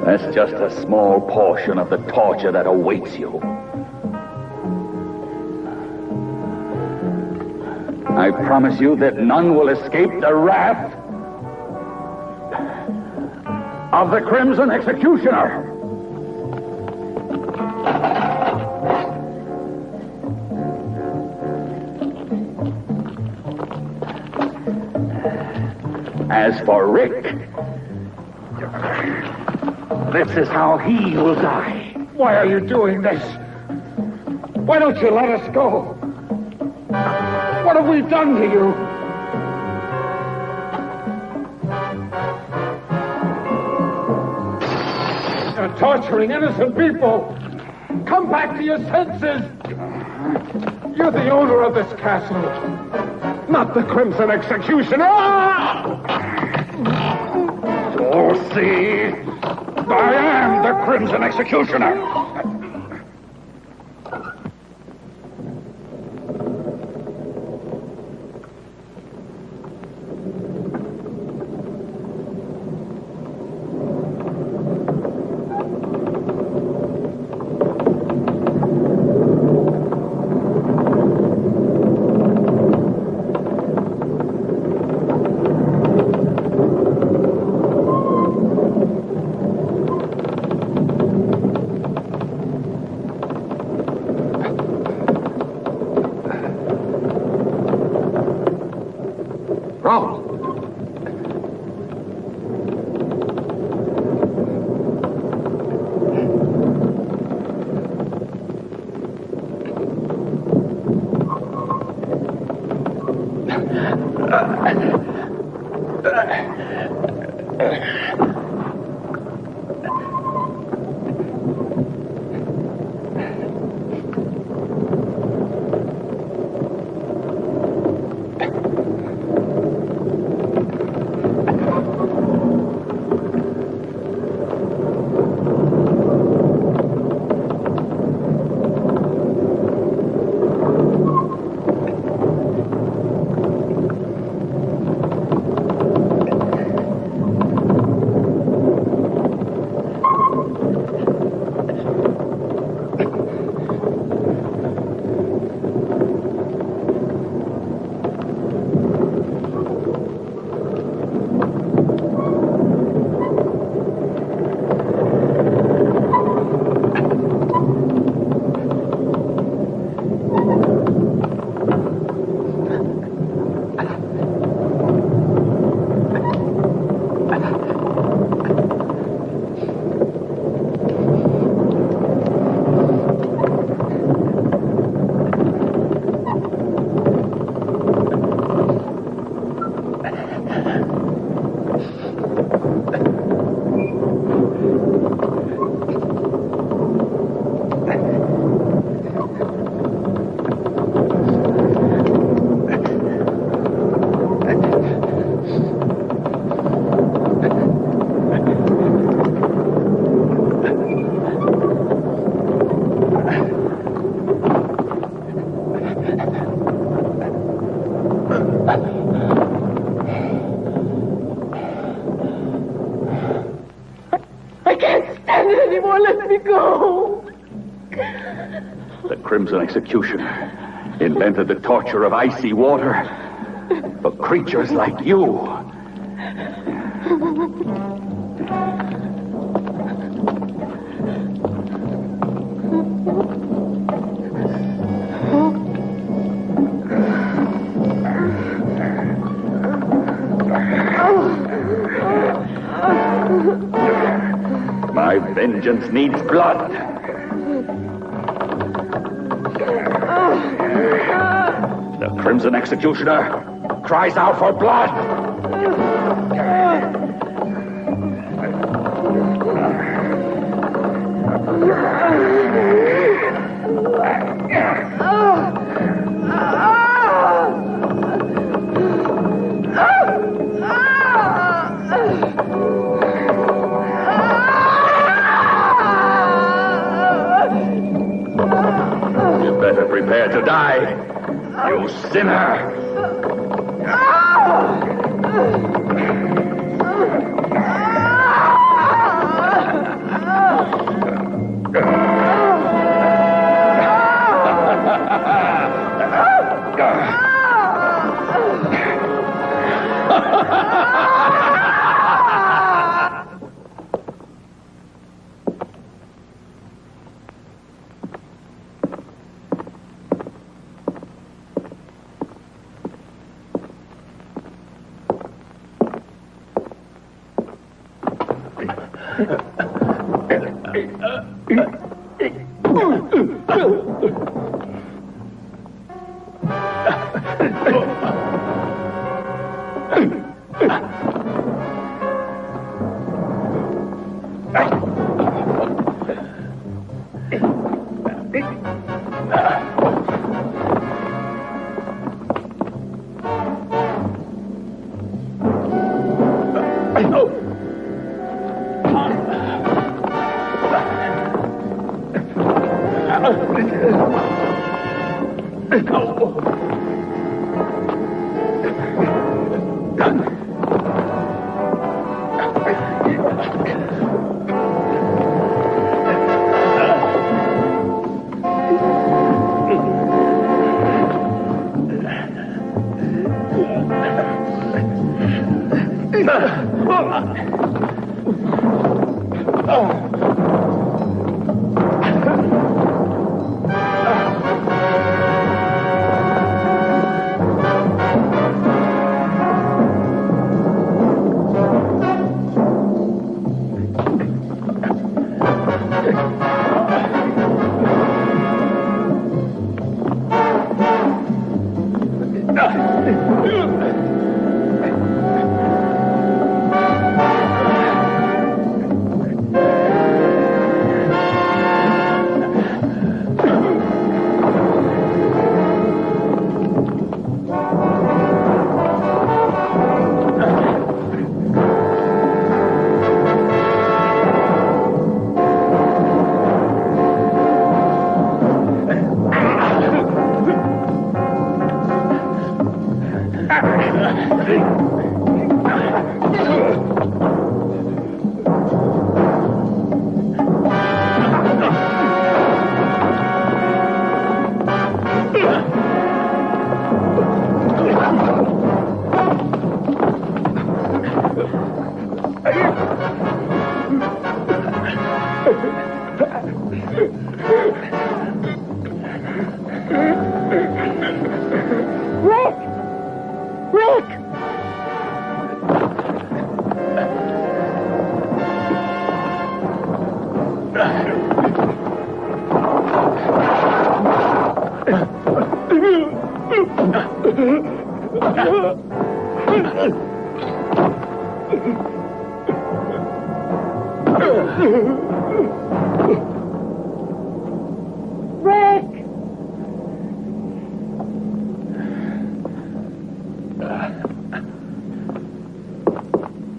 Speaker 12: That's just a small portion of the torture that awaits you. I promise you that none will escape the wrath of the Crimson Executioner. As for Rick, this is how he will die.
Speaker 2: Why are you doing this? Why don't you let us go? What have we done to you? You're torturing innocent people. Come back to your senses. You're the owner of this castle, not the Crimson Executioner.
Speaker 12: You'll see. I am the Crimson Executioner. The Crimson Executioner invented the torture of icy water for creatures like you. My vengeance needs blood. The Crimson Executioner cries out for blood. You better prepare to die, you sinner.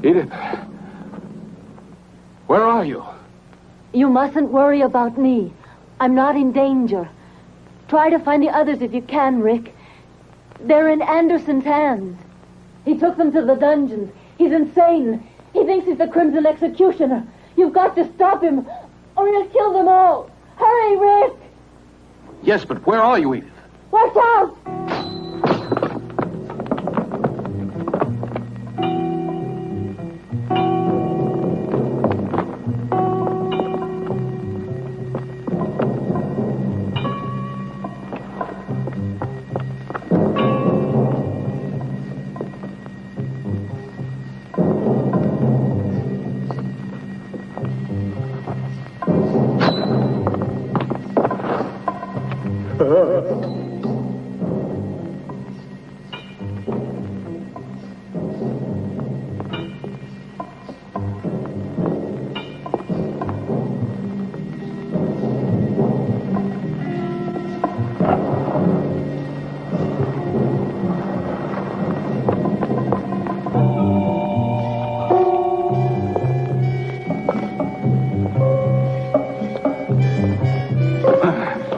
Speaker 11: Edith, where are you?
Speaker 8: You mustn't worry about me. I'm not in danger. Try to find the others if you can, Rick. They're in Anderson's hands. He took them to the dungeons. He's insane. He thinks he's the Crimson Executioner. You've got to stop him, or he'll kill them all. Hurry, Rick!
Speaker 11: Yes, but where are you, Edith?
Speaker 8: Watch out!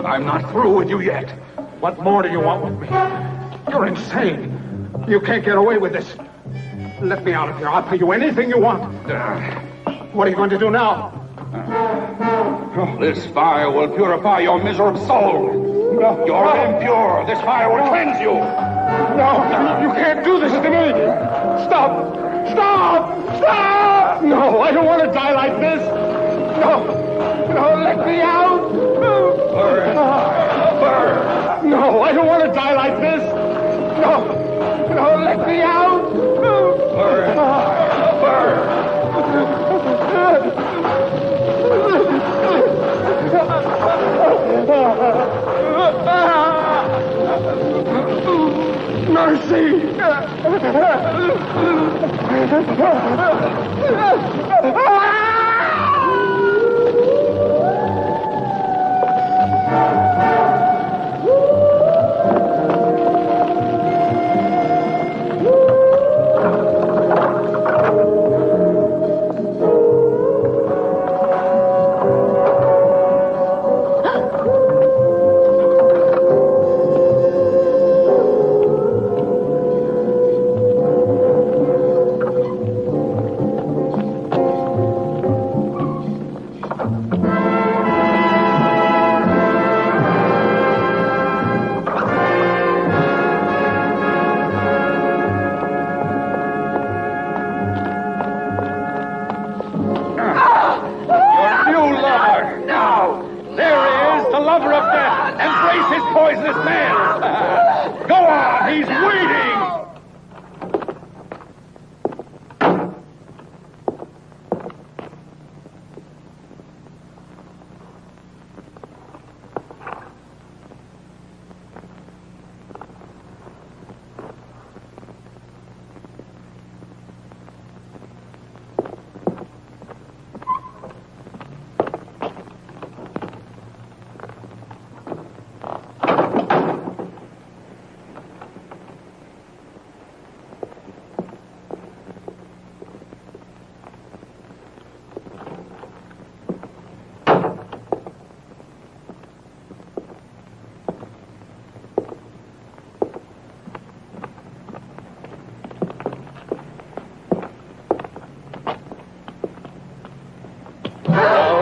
Speaker 6: I'm not through with you yet. What more do you want with me? You're insane. You can't get away with this. Let me out of here. I'll pay you anything you want. What are you going to do now?
Speaker 2: This fire will purify your miserable soul.
Speaker 6: No.
Speaker 2: You're impure. This fire will cleanse you.
Speaker 6: No, you can't do this to me. Stop. Stop. Stop. No, I don't want to die like this. No. No, let me out.
Speaker 2: Burn. Burn.
Speaker 6: No, I don't want to die like this. No. No, let me out.
Speaker 2: Burn. Burn.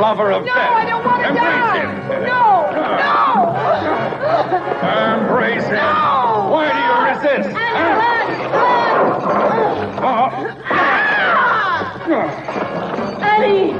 Speaker 2: Lover of death.
Speaker 18: I don't want to
Speaker 2: Embrace him. Embrace him.
Speaker 18: No.
Speaker 2: Why do you resist?
Speaker 18: Eddie!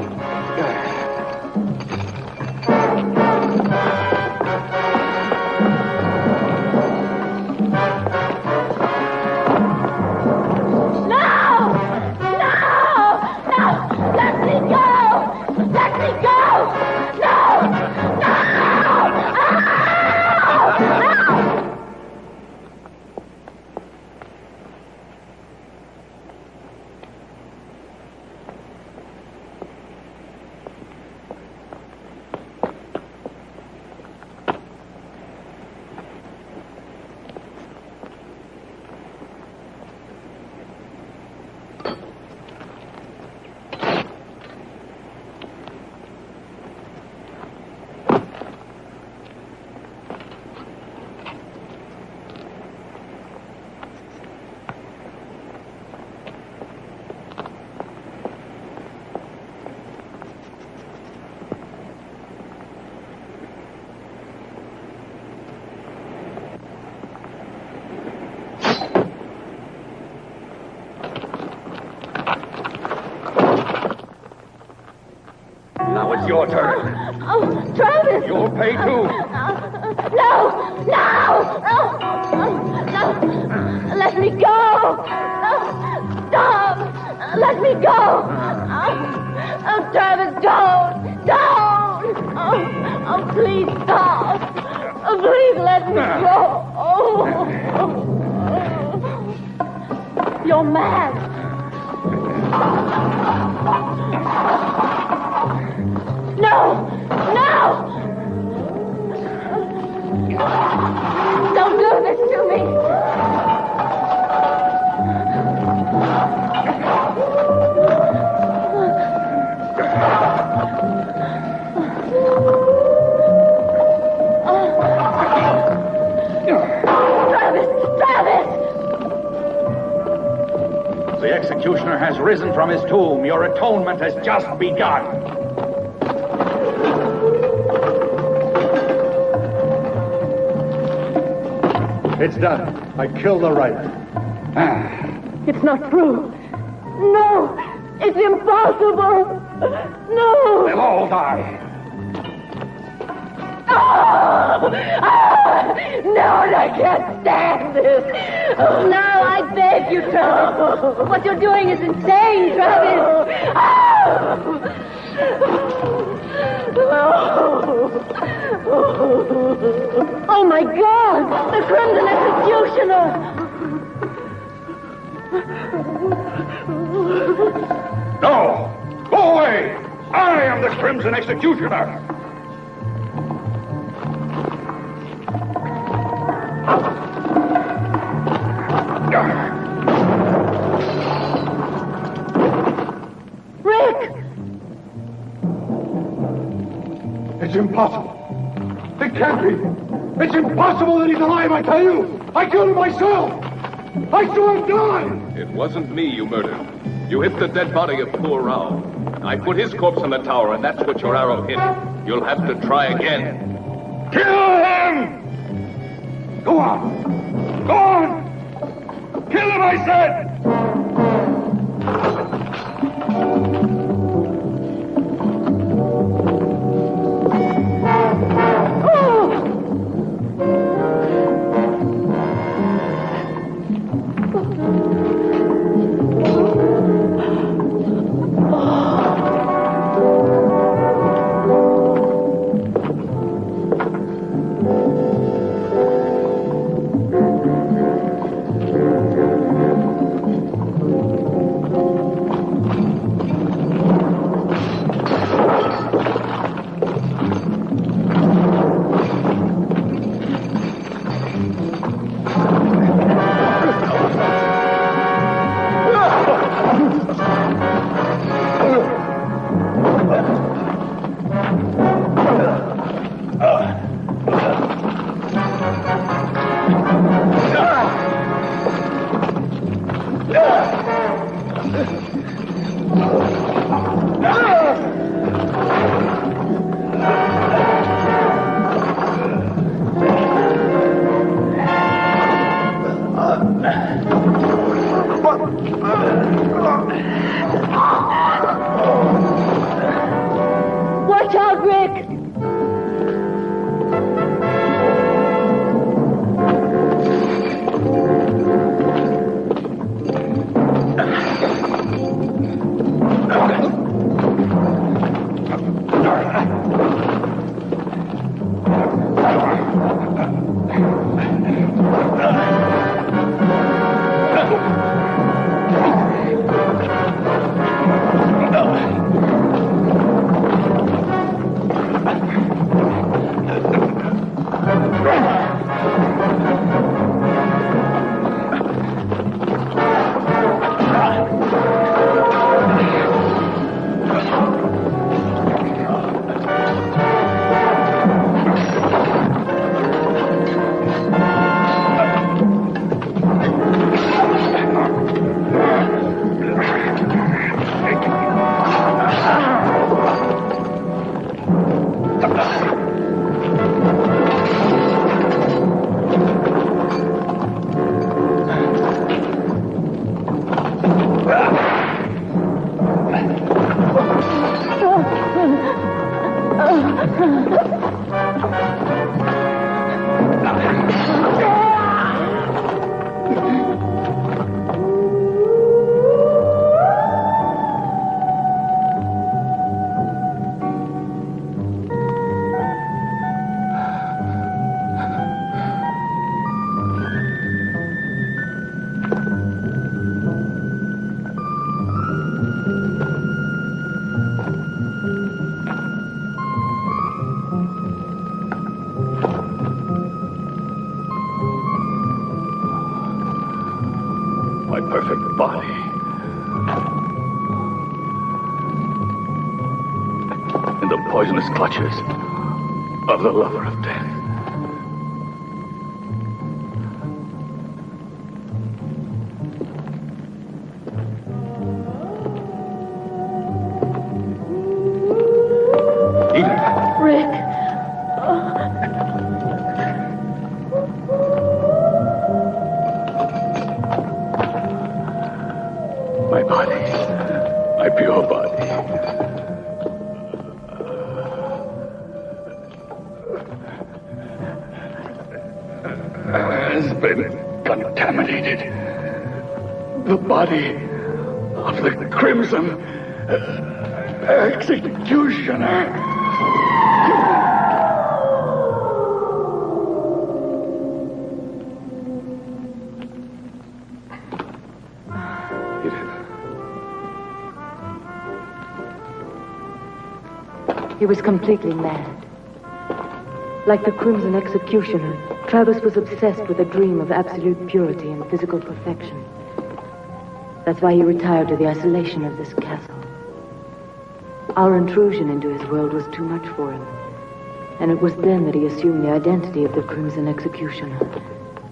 Speaker 2: Now it's your turn.
Speaker 18: Oh, Travis!
Speaker 2: You'll pay too.
Speaker 18: No! Let me go! Stop! Let me go! Oh, Travis, don't! Oh, please stop! Oh, please let me go! You're mad! No! Don't do this to me! Travis!
Speaker 2: The executioner has risen from his tomb. Your atonement has just begun.
Speaker 3: It's done. I killed the right.
Speaker 18: It's not true. No! It's impossible! No!
Speaker 2: They'll all die.
Speaker 18: No, I can't stand this. No, I beg you, Travis. What you're doing is insane, Travis. Oh, my God! The Crimson Executioner!
Speaker 2: No! Go away! I am the Crimson Executioner!
Speaker 5: Rick!
Speaker 11: It's impossible. It can't be. It's impossible that he's alive, I tell you. I killed him myself. I saw him die.
Speaker 15: It wasn't me you murdered. You hit the dead body of poor Rao. I put his corpse on the tower, and that's what your arrow hit. You'll have to try again.
Speaker 2: Kill him! Go on! Go on! Kill him, I said!
Speaker 5: Watch out, Rick!
Speaker 2: My perfect body. In the poisonous clutches of the lover of death.
Speaker 5: Rick!
Speaker 2: My body. My pure body. Has been contaminated. The body of the Crimson Executioner.
Speaker 8: He was completely mad. Like the Crimson Executioner, Travis was obsessed with a dream of absolute purity and physical perfection. That's why he retired to the isolation of this castle. Our intrusion into his world was too much for him. And it was then that he assumed the identity of the Crimson Executioner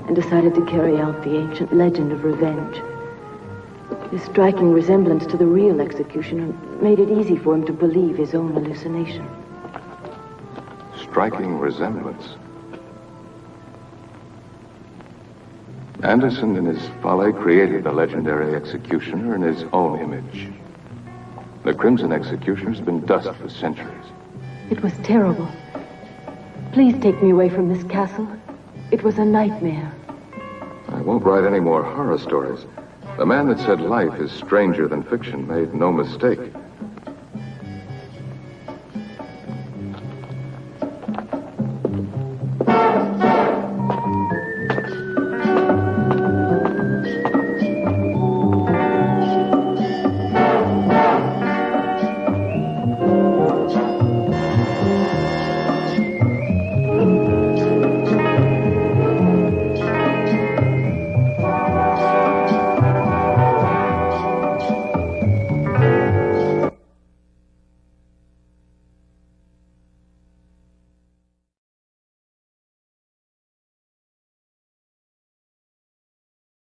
Speaker 8: and decided to carry out the ancient legend of revenge. His striking resemblance to the real executioner made it easy for him to believe his own hallucination.
Speaker 9: Striking resemblance. Anderson, in his folly, created the legendary executioner in his own image. The Crimson Executioner's been dust for centuries.
Speaker 8: It was terrible. Please take me away from this castle. It was a nightmare.
Speaker 9: I won't write any more horror stories. The man that said life is stranger than fiction made no mistake.